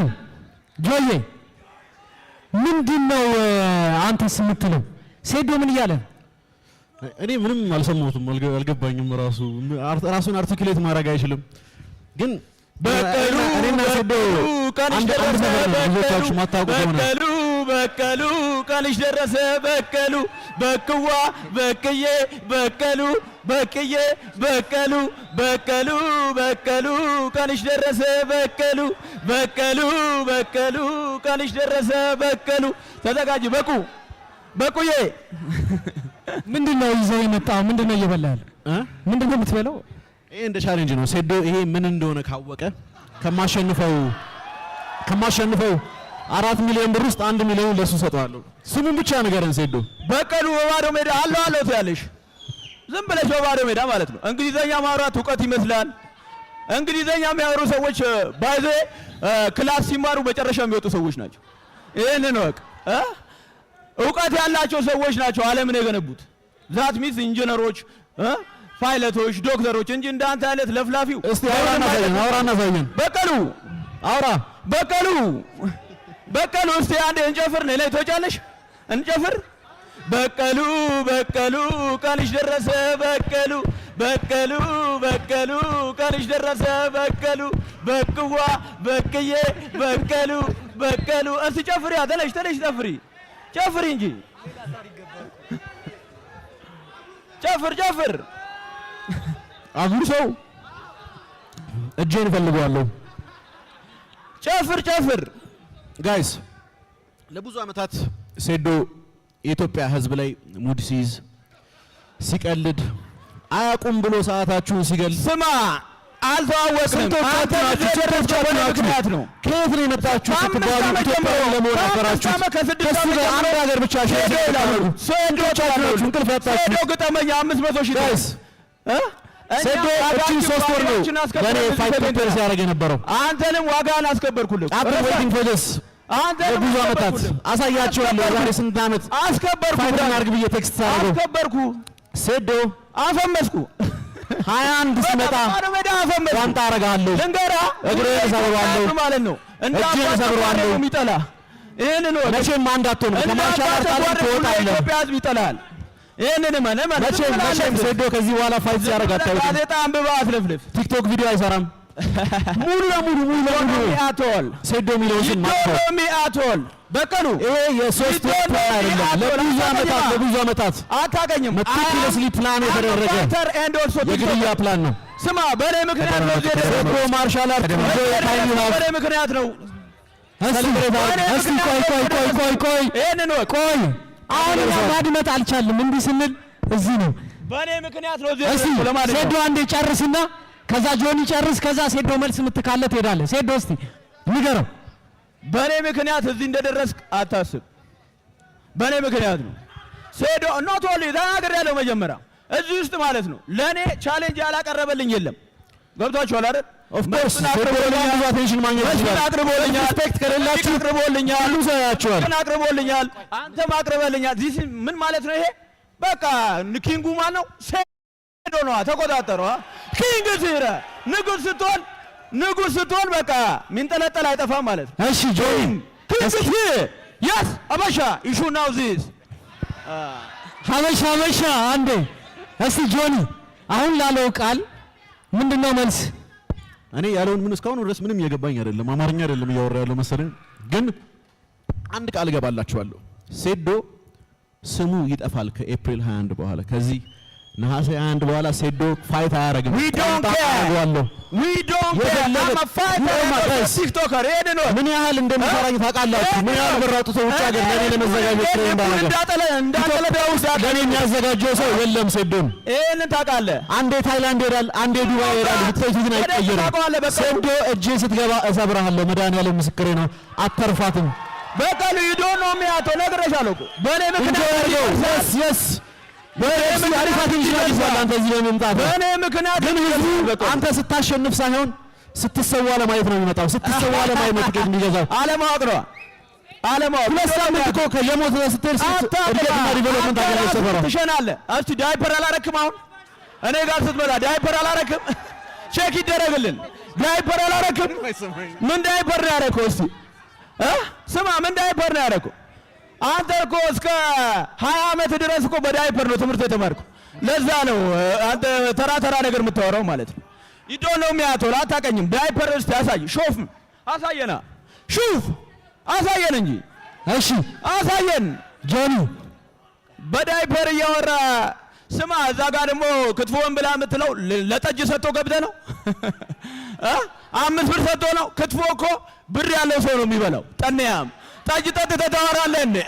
ጆዬ ምንድነው አንተስ የምትለው? ሴዶ ምን እያለ እኔ ምንም አልሰማሁትም፣ አልገባኝም። ራሱን አርቲኩሌት ማድረግ አይችልም። ግን በቀሉ ቀንሽ ደረሰ በቀሉ ቀንሽ ደረሰ በቀሉ በቅዋ በቅዬ በቀሉ በቅዬ በቀሉ በቀሉ በቀሉ ቀንሽ ደረሰ በቀሉ በቀሉ በቀሉ ቀንሽ ደረሰ በቀሉ። ተዘጋጅ በቁዬ ምንድነው ይዘው የመጣው? ምንድነው እየበላህ ያለው? ምንድነው የምትበላው? ይሄ እንደ ቻሌንጅ ነው። ሴዶ ይሄ ምን እንደሆነ ካወቀ ከማሸንፈው 4 ሚሊዮን ብር ውስጥ 1 ሚሊዮን ለሱ ሰጠዋለሁ። ስሙን ብቻ ንገረን ሴዶ። በቀሉ በባዶ ሜዳ አለው ትያለሽ። ዝም ብለሽ በባዶ ሜዳ ማለት ነው። እንግሊዘኛ ማውራት እውቀት ይመስላል። እንግሊዘኛ የሚያወሩ ሰዎች ባይዘ ክላስ ሲማሩ መጨረሻ የሚወጡ ሰዎች ናቸው። ይሄንን ወቅ እውቀት ያላቸው ሰዎች ናቸው ዓለምን የገነቡት። ዛት ሚስ ኢንጂነሮች፣ ፓይለቶች፣ ዶክተሮች እንጂ እንዳንተ አይነት ለፍላፊው። እስቲ አውራና ሳይን በቀሉ እስቲ አንዴ እንጨፍር ነው ላይ ተጫለሽ እንጨፍር። በቀሉ ቀንሽ ደረሰ በቀሉ ቀንሽ ደረሰ በቀሉ በቅዋ በቅዬ በቀሉ እስቲ ጨፍሪ። ተነሽ ጨፍሪ እንጂ ጨፍር አጉር ሰው እጄን እፈልገዋለሁ። ጨፍር ጋይስ። ለብዙ ዓመታት ሴዶ የኢትዮጵያ ሕዝብ ላይ ሙድ ሲይዝ ሲቀልድ አያቁም ብሎ ሰዓታችሁን ሲገል ስማ አልተዋወቅንም። አንተ ምክንያት ነው። ከየት ነው የመጣችሁ ስትባሉ ኢትዮጵያዊ ለመሆን ነበራችሁ። ከሱ ጋር አንድ ሀገር ብቻ ሼር ይላሉ። ሴዶቻችሁ እንቅልፍ ያጣችሁ ሴዶ ግጠመኛ 500 ሺህ ጋይስ ሴዶ እቺን 3 ወር ነው ለኔ ፋይት ፕሪፔር ሲያደርግ የነበረው። አንተንም ዋጋን አስከበርኩልህ። አብ ዌቲንግ ፎር ዲስ ለብዙ ዓመታት አሳያቸዋለሁ። ዛሬ ስንት ዓመት አስከበርኩ። ፋይት እናድርግ ብዬ ቴክስት ሳደርገው አስከበርኩ። ሴዶ አፈመስኩ። 21 ሲመጣ ቋንጣ አረጋለሁ፣ እግሬን እሰብረዋለሁ ማለት ነው። እጄን እሰብረዋለሁ። የሚጠላ ይሄንን ነው። መቼም አንድ አትሆንም። ከማርሻል አርት ትወጣለህ። ኢትዮጵያ ሕዝብ ይጠላል። ይሄንን መቼም ሴዶ ከዚህ በኋላ ፋይት ሲያደርግ አታውቅም። ጋዜጣ አንብባ አትለፍልፍ። ቲክቶክ ቪዲዮ አይሰራም። ሙሉ ለሙሉ ሴዶ ሚሊዮን አቶል በቀሉ ይሄ የሶስት ወር አይደለም። ለብዙ ዓመታት አታገኝም። መቲኩለስሊ ፕላን የተደረገ የግድያ ፕላን ነው። ስማ በኔ ምክንያት ነው። ሴዶ ማርሻል አርት በኔ ምክንያት ነው። ቆይ አሁን ማድመጥ አልቻልም። እንዲህ ስንል እዚህ ነው። በኔ ምክንያት ነው። ሴዶ አንዴ ጨርስና ከዛ ጆኒ ጨርስ፣ ከዛ ሴዶ መልስ የምትካለ ትሄዳለህ። ሴዶ እስቲ ንገረው። በኔ ምክንያት እዚህ እንደደረስክ አታስብ። በኔ ምክንያት ነው። ሴዶ ኖት ኦንሊ ተናግሬያለሁ። መጀመሪያ እዚህ ውስጥ ማለት ነው ለኔ ቻሌንጅ ያላቀረበልኝ የለም። ገብቷችኋል አይደል? ኦፍ ኮርስ ብዙ አቴንሽን ማግኘት ይችላል። አቅርቦልኛል። ሪስፔክት ከሌላችሁ አቅርቦልኛል። ሁሉ ሰው ያያችኋል። አቅርቦልኛል። አንተም አቅርበልኛል። ዚስ ምን ማለት ነው? ይሄ በቃ ኪንጉ ማን ነው? ሴዶ ነው። ተቆጣጠረው። ኪንግ ሲረ ንጉስ ስትሆን በቃ ሚንጠለጠል አይጠፋም ማለት ነው። እሺ ጆኒ ኪንግ ያስ አበሻ ኢሹ ናው ዚስ ሀበሻ አንዴ እስቲ ጆኒ አሁን ላለው ቃል ምንድነው መልስ? እኔ ያለውን ምን እስካሁን ድረስ ምንም እየገባኝ አይደለም። አማርኛ አይደለም እያወራ ያለው መሰለኝ። ግን አንድ ቃል እገባላችኋለሁ። ሴዶ ስሙ ይጠፋል ከኤፕሪል 21 በኋላ። ከዚህ ነሐሴ 21 በኋላ ሴዶ ፋይት አያረግም። ዊ ዶንት ኬር ቲክቶከር ነው። ምን ያህል እንደሚሰራኝ ታውቃላችሁ? ምን ያህል ብር አውጥቶ ውጭ ሀገር ለኔ ለመዘጋጀት ነው እንዳደረገ ለኔ የሚያዘጋጀው ሰው የለም። ሴዶን ይሄንን ታውቃለህ? አንዴ ታይላንድ ይሄዳል፣ አንዴ ዱባይ ይሄዳል። ብትይዙ ግን አይቀየርም። ሴዶ እጄ ስትገባ እሰብርሃለሁ። መድኃኒዓለም ምስክሬ ነው። አተርፋትም። በቀሉ ይዶ ነው የሚያተው ነግሬሻለሁ እኮ በኔ ምክንያት yes በእኔ ምክንያት ግን ህዝቡ አንተ ስታሸንፍ ሳይሆን ስትሰዋ ለማየት ነው የሚመጣው። ስትሰዋ ለማየት ነው ትኬት የሚገዛው። አለማወቅ ነው። ሁለት ሳምንት እኮ የሞት ስትሄድ እድገትና ዲቨሎፕመንት አገኘህ ሰፈራ ትሸናለህ። እስቲ ዳይፐር አላረክም? አሁን እኔ ጋር ስትመጣ ዳይፐር አላረክም? ቼክ ይደረግልን። ዳይፐር አላረክም? ምን ዳይፐር ነው ያደረከው? እስቲ ስማ፣ ምን ዳይፐር ነው ያደረከው? አንተ እኮ እስከ 20 ዓመት ድረስ እኮ በዳይፐር ነው ትምህርት የተማርከው። ለዛ ነው አንተ ተራ ተራ ነገር የምታወራው ማለት ነው። ይዶ ነው የሚያቶል አታቀኝም። ዳይፐር እስቲ አሳይ፣ ሾፍ አሳየና፣ ሹፍ አሳየን እንጂ። እሺ አሳየን ጆኒ። በዳይፐር እያወራ ስማ። እዛ ጋር ደግሞ ክትፎን ብላ የምትለው ለጠጅ ሰጥቶ ገብተህ ነው 5 ብር ሰጥቶ ነው። ክትፎ እኮ ብር ያለው ሰው ነው የሚበላው። ጠንያም ጠጅ ጠጥተህ ታወራለህ እንዴ?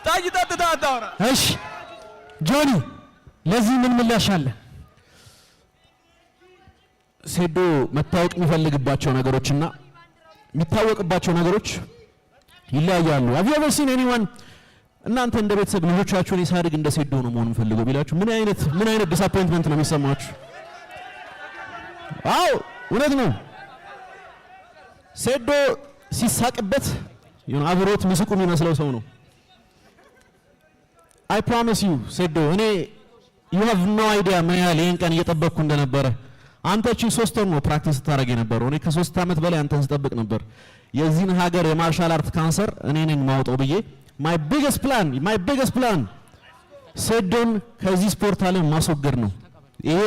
ጠጅ ጠጥተህ አታወራ። እሺ ጆኒ፣ ለዚህ ምን ምላሽ አለ? ሴዶ መታወቅ የሚፈልግባቸው ነገሮችና የሚታወቅባቸው ነገሮች ይለያያሉ። have you ever seen anyone እናንተ እንደ ቤተሰብ ልጆቻችሁን ሳድግ እንደ ሴዶ ነው መሆን ፈልገው ቢላችሁ ምን አይነት ዲስአፖይንትመንት ነው የሚሰማችሁ? አዎ እውነት ነው። ሴዶ ሲሳቅበት አብሮት ምስቁ የሚመስለው ሰው ነው። I promise you ሴዶ እኔ you have no idea ምን ያህል ይህን ቀን እየጠበቅኩ እንደነበረ። አንተ እቺ 3 ወር ነው ፕራክቲስ ስታደርግ የነበረው። እኔ ከ3 ዓመት በላይ አንተን ስጠብቅ ነበር። የዚህን ሀገር የማርሻል አርት ካንሰር እኔ ነኝ ማውጣው ብዬ my biggest plan ሴዶን ከዚህ ስፖርት ዓለም ማስወገድ ነው። ይሄ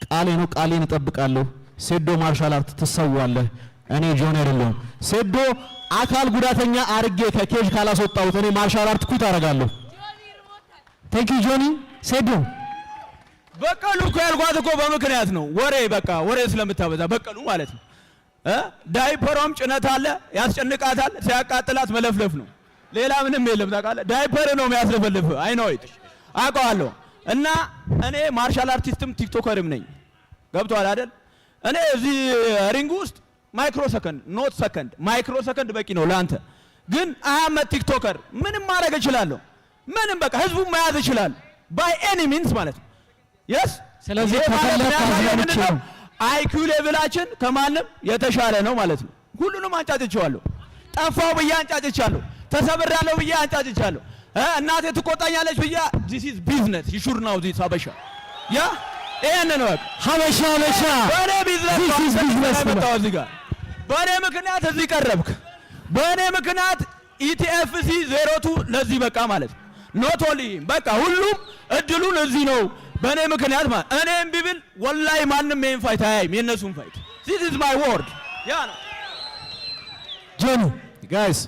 ቃሌ ነው፣ ቃሌን እጠብቃለሁ። ሴዶ ማርሻል አርት ትሰዋለህ። እኔ ጆን አይደለሁም። ሴዶ አካል ጉዳተኛ አርጌ ከኬጅ ካላስወጣሁት እኔ ማርሻል አርት ኩት አደርጋለሁ። ቴንክ ዩ ጆኒ። ሴዶ በቀሉ እኮ ያልኳት እኮ በምክንያት ነው። ወሬ ስለምታበዛ በቀሉ ማለት ነው። ዳይፐሯም ጭነት አለ፣ ያስጨንቃታል። ሲያቃጥላት መለፍለፍ ነው። ሌላ ምንም የለም። ታውቃለህ፣ ዳይፐር ነው የሚያስለፈልፍ። አይ ኖ ኢት አውቀዋለሁ። እና እኔ ማርሻል አርቲስትም ቲክቶከርም ነኝ። ገብቶሃል አይደል? እኔ እዚህ ሪንግ ውስጥ ማይክሮ ሰከንድ በቂ ነው ለአንተ። ግን አያመት ቲክቶከር ምንም ማድረግ እችላለሁ። ምንም በቃ ህዝቡን መያዝ እችላለሁ ባይ ኤኒ ሚንስ ማለት ነው። የስ ስለዚህ ተከለለ አይኪው ሌቭላችን ከማንም የተሻለ ነው ማለት ነው። ሁሉንም አንጫጭቻለሁ። ጠፋው ብዬ አንጫጭቻለሁ። ተሰብሬያለሁ ብዬ አንጫጭቻለሁ። እናቴ ትቆጣኛለች ብዬ this is business you should know this ሀበሻ ያ ይሄን ነው ሀበሻ በኔ ቢዝነስ ነው። እዚህ ጋር በኔ ምክንያት እዚህ ቀረብክ። በኔ ምክንያት ኢቲኤፍሲ 02 ለዚህ በቃ ማለት ነው። ኖት ኦንሊ በቃ ሁሉም እድሉን እዚህ ነው በኔ ምክንያት ማለት እኔም ቢብል ወላሂ ማንም ይሄን ፋይት አያይም። የነሱን ፋይት this is my word ያ ነው። ጆኒ ጋይስ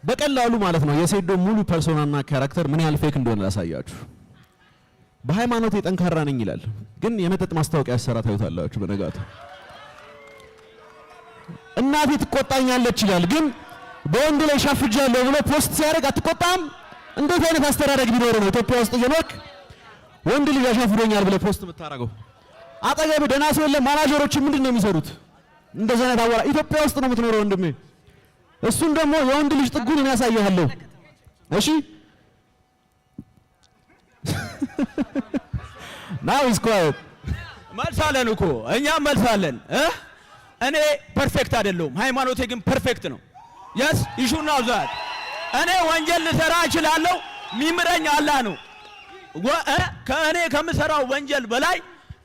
በቀላሉ ማለት ነው የሴዶ ሙሉ ፐርሶናና ካራክተር ምን ያህል ፌክ እንደሆነ ላሳያችሁ። በሃይማኖት ጠንካራ ነኝ ይላል፣ ግን የመጠጥ ማስታወቂያ ያሰራ ታዩታላችሁ። በነጋቱ እናቴ ትቆጣኛለች ይላል፣ ግን በወንድ ላይ ሻፍጃለሁ ብሎ ፖስት ሲያደርግ አትቆጣም? እንዴት አይነት አስተዳደግ ቢኖር ነው ኢትዮጵያ ውስጥ እየኖርክ ወንድ ልጅ ያሻፍዶኛል ብለህ ፖስት የምታደርገው? አጠገብ ደህና ሰው የለም። ማናጀሮች ምንድን ነው የሚሰሩት? እንደዚህ አይነት አዋራ ኢትዮጵያ ውስጥ ነው የምትኖረው ወንድሜ። እሱን ደግሞ የወንድ ልጅ ጥጉን እኔ ያሳያለሁ። እሺ ናው ኢዝ ኳየት መልሳለን እኮ እኛም መልሳለን። እኔ ፐርፌክት አይደለሁም፣ ሃይማኖቴ ግን ፐርፌክት ነው። የስ ይሹናው ዛት እኔ ወንጀል ልሰራ እችላለሁ፣ ሚምረኝ አላህ ነው። ከእኔ ከምሰራው ወንጀል በላይ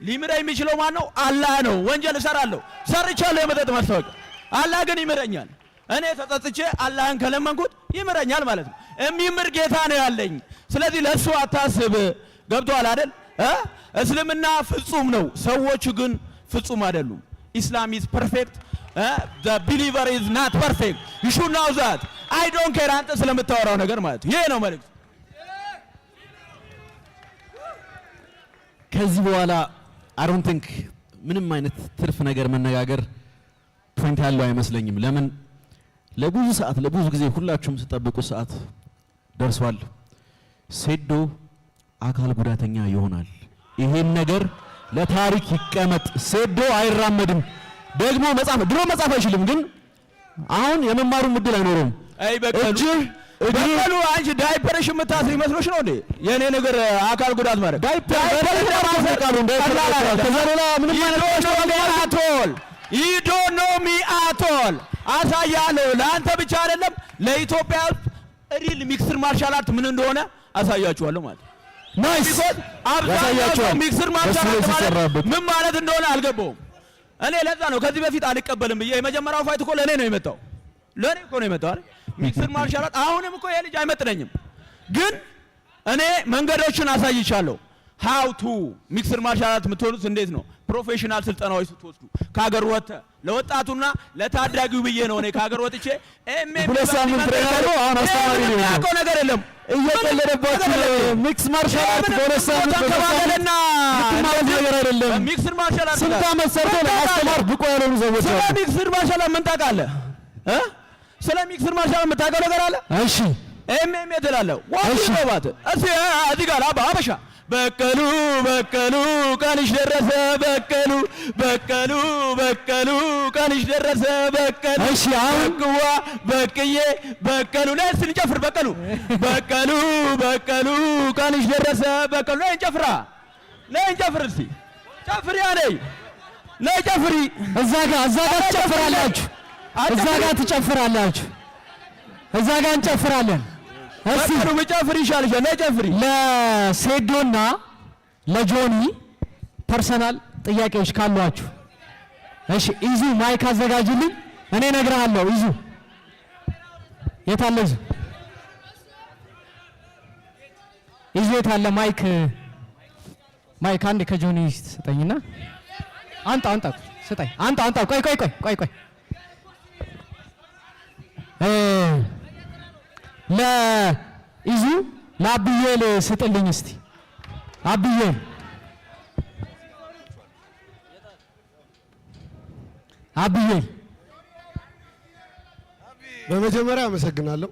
ሊምረኝ የሚችለው ማን ነው? አላህ ነው። ወንጀል እሰራለሁ፣ ሰርቻለሁ የመጠጥ ማስታወቂያ፣ አላህ ግን ይምረኛል። እኔ ተጸጽቼ አላህን ከለመንኩት ይምረኛል ማለት ነው። የሚምር ጌታ ነው ያለኝ። ስለዚህ ለእሱ አታስብ። ገብቶሃል አይደል? እስልምና ፍጹም ነው፣ ሰዎች ግን ፍጹም አይደሉም። ኢስላም ኢዝ ፐርፌክት፣ the believer is not perfect. you should know that. I don't care አንተ ስለምታወራው ነገር ማለት ይሄ ነው መልእክት። ከዚህ በኋላ I don't think ምንም አይነት ትርፍ ነገር መነጋገር ፖይንት ያለው አይመስለኝም። ለምን ለብዙ ሰዓት ለብዙ ጊዜ ሁላችሁም ስጠብቁ ሰዓት ደርሷል። ሴዶ አካል ጉዳተኛ ይሆናል። ይሄን ነገር ለታሪክ ይቀመጥ። ሴዶ አይራመድም። ደግሞ ድሮ መጻፍ አይችልም፣ ግን አሁን የመማሩን እድል አይኖረውም። አይ በቀሉ አንቺ ዳይፐርሽ የምታስሪ መስሎሽ ነው እንዴ? የኔ ነገር አካል ጉዳት ማለት ዳይፐር you don't know me at all አሳያለሁ። ለአንተ ብቻ አይደለም ለኢትዮጵያ ሪል ሚክስር ማርሻል አርት ምን እንደሆነ አሳያችኋለሁ ማለት ናይስ። አብዛኛው ሚክስር ማርሻል አርት ማለት ምን ማለት እንደሆነ አልገባውም። እኔ ለዛ ነው ከዚህ በፊት አልቀበልም ብዬ የመጀመሪያው ፋይት እኮ ለኔ ነው የመጣው። ለኔ እኮ ነው የመጣው አይደል? ሚክስር ማርሻል አርት አሁንም እኮ የልጅ አይመጥነኝም፣ ግን እኔ መንገዶችን አሳይቻለሁ። ሃው ቱ ሚክስድ ማርሻል አርት የምትሆኑት እንዴት ነው? ፕሮፌሽናል ስልጠናዎች ስትወስዱ ከሀገር ወጥተ ለወጣቱና ለታዳጊው ብዬ ነው እኔ ከሀገር ወጥቼ ሁለት ሳምንት ትሬናል ነው። አሁን አስተማሪ ነው ያውቀው ነገር የለም እየቀለደባችሁ ሚክስ ማርሻል አርት በሁለት ሳምንት ተባለና ማለት ነገር አይደለም። ሚክስድ ማርሻል አርት ስንት ዓመት ሰርቶ ለማስተማር ብቁ ያልሆኑ ሰዎች ስለ ሚክስድ ማርሻል አርት ምን ታውቃለህ? ስለ ሚክስድ ማርሻል አርት የምታውቀው ነገር አለ? እሺ ኤምኤም ትላለህ ዋት ይባባት እሺ እዚህ ጋር አበሻ በቀሉ ቀንሽ ደረሰ በቀሉ ቀንሽ ደረሰ በቀሉ እሺ አሁን በቅዬ በቀሉ ላይ ስንጨፍር በቀሉ ቀንሽ ደረሰ በቀሉ ላይ እንጨፍር እስቲ ጨፍሪ አለኝ ነይ ጨፍሪ እዛ ጋር ትጨፍራላችሁ እዛ ጋር እንጨፍራለን። እስቲ መጨፍር ይሻልሻል። ነይ ጨፍሪ። ለሴዶና ለጆኒ ፐርሰናል ጥያቄዎች ካሏችሁ እሺ፣ ኢዙ ማይክ አዘጋጅልኝ። እኔ እነግርሃለሁ። ኢዙ የት አለ? ኢዙ የት አለ? ማይክ አንዴ ከጆኒ ስጠኝና አንጣ ስጠኝ። አንጣ ቆይ ለኢዙ ለአብዬል ስጥልኝ እስቲ። አብዬል በመጀመሪያ አመሰግናለሁ።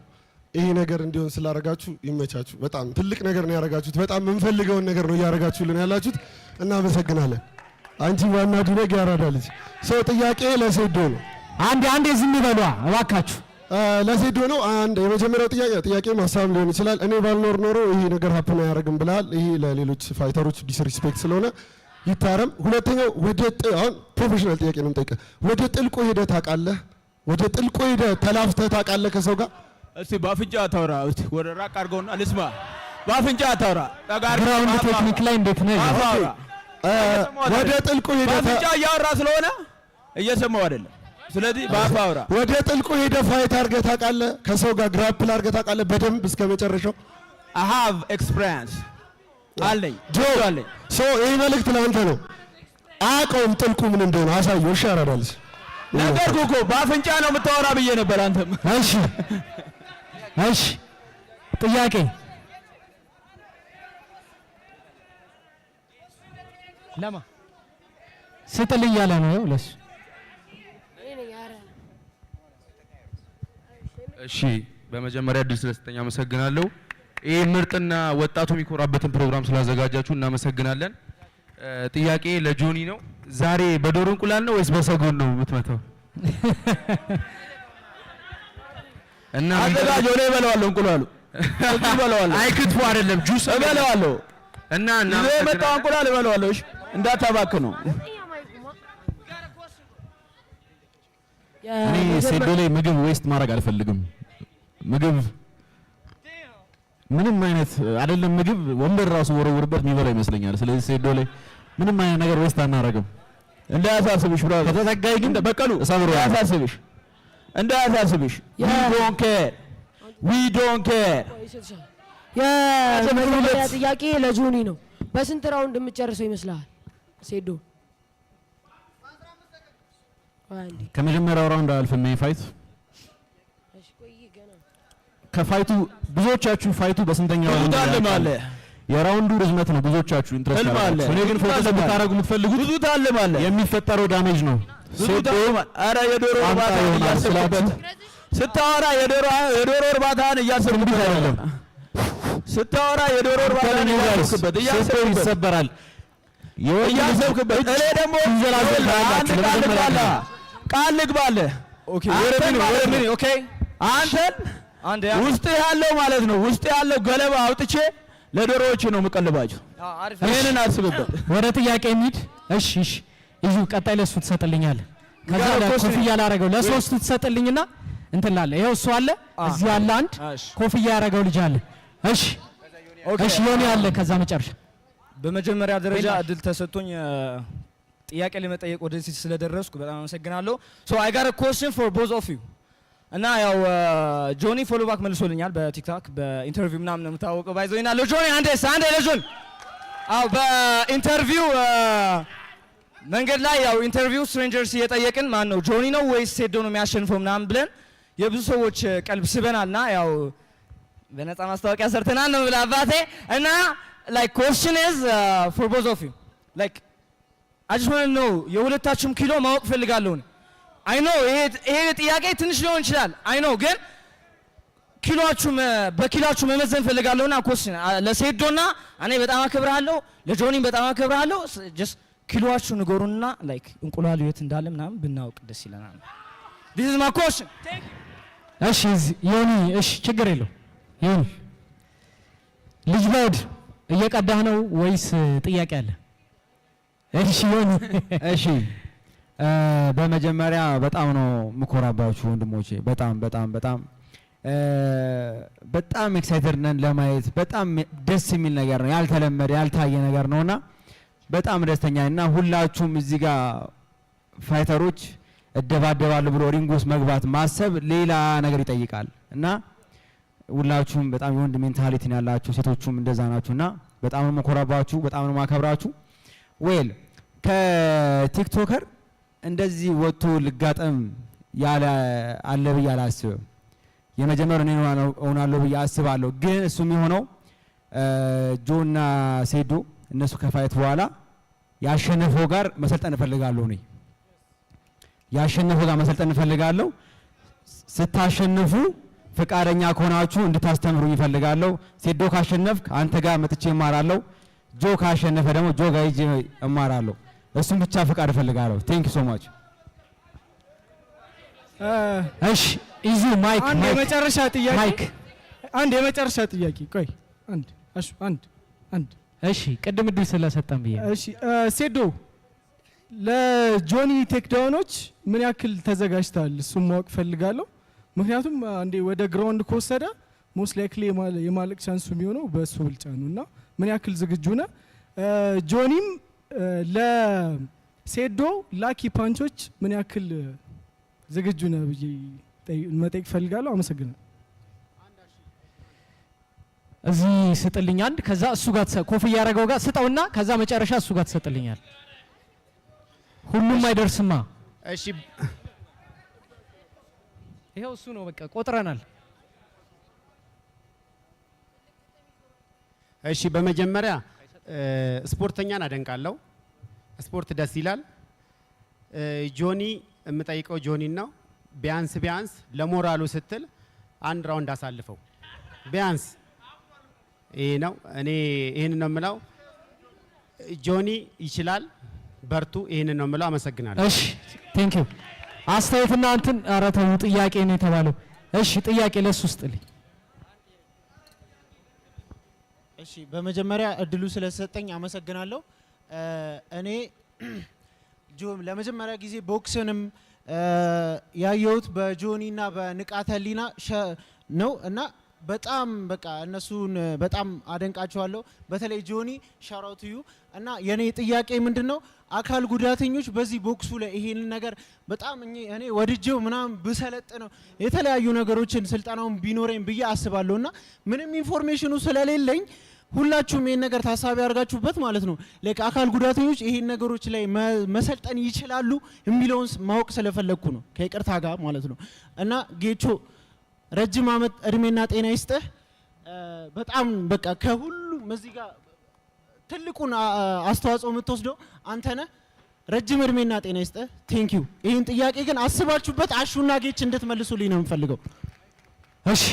ይሄ ነገር እንዲሆን ስላደረጋችሁ ይመቻችሁ። በጣም ትልቅ ነገር ነው ያደረጋችሁት። በጣም የምንፈልገውን ነገር ነው እያደረጋችሁልን ያላችሁት። እናመሰግናለን። አንቺ ዋና ዱነግ ያራዳልች ሰው ጥያቄ ለሴዶ ነው። አንዴ ዝም በሏ እባካችሁ። ለሴዶ ነው። አንድ የመጀመሪያው ጥያቄ ማሳብ ሊሆን ይችላል። እኔ ባልኖር ኖሮ ይሄ ነገር ሀፕን አያደርግም ብለሃል። ይሄ ለሌሎች ፋይተሮች ዲስሪስፔክት ስለሆነ ይታረም። ሁለተኛው አሁን ፕሮፌሽናል ጥያቄ ነው የምጠይቀህ። ወደ ጥልቁ ሄደህ ታውቃለህ? ወደ ጥልቁ ሄደህ ተላፍተህ ታውቃለህ ከሰው ጋር? እስቲ በአፍንጫ አታውራ። እስቲ ወደ ራቅ አድርገውና ልስማ። በአፍንጫ አታውራ። ግራውንድ ቴክኒክ ላይ እንዴት ነው? ወደ ጥልቁ ሄደህ በአፍንጫ እያወራ ስለሆነ እየሰማው አይደለም። ስለዚህ በአፍ አውራ። ወደ ጥልቁ ሄደህ ፋይት አድርገህ ታውቃለህ? ከሰው ጋር ግራፕል አድርገህ ታውቃለህ? በደንብ እስከ መጨረሻው? I have experience አለኝ አለኝ። ይህ መልእክት ለአንተ ነው። አያውቀውም ጥልቁ ምን እንደሆነ አሳየው። እሺ አራዳልስ ነገርኩህ እኮ በአፍንጫ ነው የምታወራ ብዬ ነበር። አንተም እሺ ጥያቄ ለማ ስጥልኝ ያለ ነው ለሱ። እሺ በመጀመሪያ እድል ስለሰጠኝ አመሰግናለሁ። ይህ ምርጥና ወጣቱ የሚኮራበትን ፕሮግራም ስላዘጋጃችሁ እናመሰግናለን። ጥያቄ ለጆኒ ነው። ዛሬ በዶሮ እንቁላል ነው ወይስ በሰጎን ነው የምትመታው? እና አዘጋጀው ነው እበለዋለሁ። እንቁላሉ እበለዋለሁ። አይ ክትፎ አይደለም ጁስ እበለዋለሁ። እና የመጣው እንቁላል እበለዋለሁ። እሺ እንዳታባክህ ነው። እኔ ሴዶ ላይ ምግብ ዌስት ማድረግ አልፈልግም። ምግብ ምንም አይነት አይደለም። ምግብ ወንበር ራሱ ወረወርበት የሚበላ ይመስለኛል። ስለዚህ ሴዶ ላይ ምንም አይነት ነገር ዌስት አናደርግም። እንዳያሳስብሽ ብራ ከተጠጋይ ግን በቀሉ እሰብሮ እንዳያሳስብሽ we don't care የመጀመሪያ ጥያቄ ለጆኒ ነው። በስንት ራውንድ የምትጨርሰው ይመስልሃል ሴዶ? ከመጀመሪያው ራውንድ አልፈም ፋይት ከፋይቱ ብዙዎቻችሁ ፋይቱ በስንተኛው ራውንድ ታልማለ? የራውንዱ ርዝመት ነው ብዙዎቻችሁ ኢንትረስት አለ። እኔ ግን ፎከስ ብታረጉ የምትፈልጉት ብዙ ታልማለ የሚፈጠረው ዳሜጅ ነው። ሴዶ አረ የዶሮ እርባታ እያሰብኩበት ስታወራ የዶሮ እርባታን እያሰብኩበት አይደለም። ስታወራ የዶሮ እርባታን እያሰብኩበት ይሰበራል እያሰብክበት እኔ ደግሞ ቃል ልግባለህ። ኦኬ አንተን ውስጥ ያለው ማለት ነው ውስጥ ያለው ገለባ አውጥቼ ለዶሮዎች ነው የምቀልባቸው። ይሄንን አስብበት። ወደ ጥያቄ እንሂድ። እሺ ይዙ ቀጣይ ለሱ ትሰጥልኛለህ። ከዛ ለኮፍያ ላረገው ለሶስቱ ትሰጥልኝና እንትን ላለ ይሄው እሱ አለ እዚህ ያለ አንድ ኮፍያ ያረገው ልጅ አለ። እሺ ዮኒ አለ። ከዛ መጨረሻ በመጀመሪያ ደረጃ እድል ተሰጥቶኝ ጥያቄ ለመጠየቅ ወደዚህ ስለደረስኩ በጣም አመሰግናለሁ። ሶ አይ ጋት አ ኩዌስችን ፎር ቦዝ ኦፍ ዩ እና ያው ጆኒ ፎሎ ባክ መልሶልኛል በቲክቶክ በኢንተርቪው ምናምን ነው የምታወቀው። ባይዞይና ለጆኒ አንዴ ለጆኒ አዎ በኢንተርቪው መንገድ ላይ ያው ኢንተርቪው ስትሬንጀርስ እየጠየቅን ማን ነው ጆኒ ነው ወይስ ሴዶ ነው የሚያሸንፈው ምናምን ብለን የብዙ ሰዎች ቀልብ ስበናልና ያው በነፃ ማስታወቂያ ሰርተናል ነው ብለህ አባቴ እና like question is for both of you like I just want to know የሁለታችሁም ኪሎ ማወቅ ፈልጋለሁ I know ይሄ ጥያቄ ትንሽ ሊሆን ይችላል I know ግን በኪሎአችሁ መመዘን ፈልጋለሁና question ለሴዶና እኔ በጣም አከብራለሁ ለጆኒም በጣም አከብራለሁ just ኪሎአችሁ ንገሩንና like እንቁላሉ የት እንዳለ ምናምን ብናውቅ ደስ ይለናል This is my question እሺ ዮኒ እሺ ችግር የለው ዮኒ ልጅ ባድ እየቀዳህ ነው ወይስ ጥያቄ አለ? እሺ ዮኒ እሺ በመጀመሪያ በጣም ነው ምኮራባችሁ ወንድሞቼ በጣም ኤክሳይትድ ነን ለማየት በጣም ደስ የሚል ነገር ነው ያልተለመደ ያልታየ ነገር ነውና በጣም ደስተኛ እና ሁላችሁም እዚህ ጋር ፋይተሮች እደባደባለሁ ብሎ ሪንግ ውስጥ መግባት ማሰብ ሌላ ነገር ይጠይቃል እና ሁላችሁም በጣም የወንድ ሜንታሊቲ ነው ያላችሁ ሴቶቹም እንደዛ ናችሁና በጣም ነው መኮራባችሁ በጣም ነው ማከብራችሁ ዌል ከቲክቶከር እንደዚህ ወጥቶ ልጋጠም ያለ አለ ብዬ አላስብም የመጀመሪያው እኔ ሆናለሁ ብዬ አስባለሁ ግን እሱም የሆነው ጆና ሴዶ እነሱ ከፋይት በኋላ ያሸነፈው ጋር መሰልጠን እፈልጋለሁ እኔ ያሸነፈው ጋር መሰልጠን እፈልጋለሁ ስታሸንፉ ፍቃደኛ ከሆናችሁ እንድታስተምሩኝ እፈልጋለሁ ሴዶ ካሸነፍክ አንተ ጋር መጥቼ እማራለሁ ጆ ካሸነፈ ደግሞ ጆ ጋር ሂጄ እማራለሁ እሱም ብቻ ፍቃድ እፈልጋለሁ ቴንክ ዩ ሶ ማች እሺ ኢዚ ማይክ አንድ የመጨረሻ ጥያቄ አንድ የመጨረሻ ጥያቄ ቆይ አንድ እሺ ቅድም እድል ስለሰጠን ብዬ እሺ ሴዶ ለጆኒ ቴክዳውኖች ምን ያክል ተዘጋጅተሃል እሱም ማወቅ ፈልጋለሁ ምክንያቱም አንዴ ወደ ግራውንድ ከወሰደ ሞስት ላይክሊ የማለቅ ቻንሱ የሚሆነው በእሱ ብልጫ ነውና ምን ያክል ዝግጁ ነህ ጆኒም ለሴዶ ላኪ ፓንቾች ምን ያክል ዝግጁ ነህ ብዬ መጠየቅ ፈልጋለሁ አመሰግናለሁ እዚህ ስጥልኝ አንድ ከዛ እሱ ጋር ኮፍያ ያረጋው ጋር ስጠውና ከዛ መጨረሻ እሱ ጋር ትሰጥልኛል ሁሉም አይደርስማ እሺ ይሄው እሱ ነው በቃ ቆጥረናል እሺ በመጀመሪያ ስፖርተኛን አደንቃለሁ ስፖርት ደስ ይላል ጆኒ የምጠይቀው ጆኒን ነው ቢያንስ ለሞራሉ ስትል አንድ ራውንድ አሳልፈው ቢያንስ ይሄ ነው እኔ ይሄን ነው የምለው ጆኒ ይችላል በርቱ ይሄን ነው የምለው አመሰግናለሁ እሺ ቴንክ ዩ አስተያየትና እንትን ኧረ ተው ጥያቄ ነው የተባለው እሺ ጥያቄ ለሱ ስጥልኝ እሺ በመጀመሪያ እድሉ ስለሰጠኝ አመሰግናለሁ እኔ ጆም ለመጀመሪያ ጊዜ ቦክስንም ያየሁት በጆኒና በንቃተ ህሊና ነው እና በጣም በቃ እነሱን በጣም አደንቃቸዋለሁ በተለይ ጆኒ ሻራውት ዩ እና የኔ ጥያቄ ምንድነው አካል ጉዳተኞች በዚህ ቦክሱ ላይ ይሄን ነገር በጣም እኔ ወድጄው ምናምን ብሰለጥ ነው የተለያዩ ነገሮችን ስልጠናውን ቢኖረኝ ብዬ አስባለሁና ምንም ኢንፎርሜሽኑ ስለሌለኝ ሁላችሁም ይሄን ነገር ታሳቢ አድርጋችሁበት ማለት ነው ላይክ አካል ጉዳተኞች ይሄን ነገሮች ላይ መሰልጠን ይችላሉ የሚለውን ማወቅ ስለፈለኩ ነው ከይቅርታ ጋር ማለት ነው እና ጌቾ ረጅም አመት እድሜና ጤና ይስጥህ በጣም በቃ ከሁሉም እዚህ ጋር ትልቁን አስተዋጽኦ የምትወስደው አንተ ነህ ረጅም እድሜና ጤና ይስጥህ ቴንክ ዩ ይሄን ጥያቄ ግን አስባችሁበት አሹና ጌች እንድትመልሱልኝ ነው የምፈልገው እሺ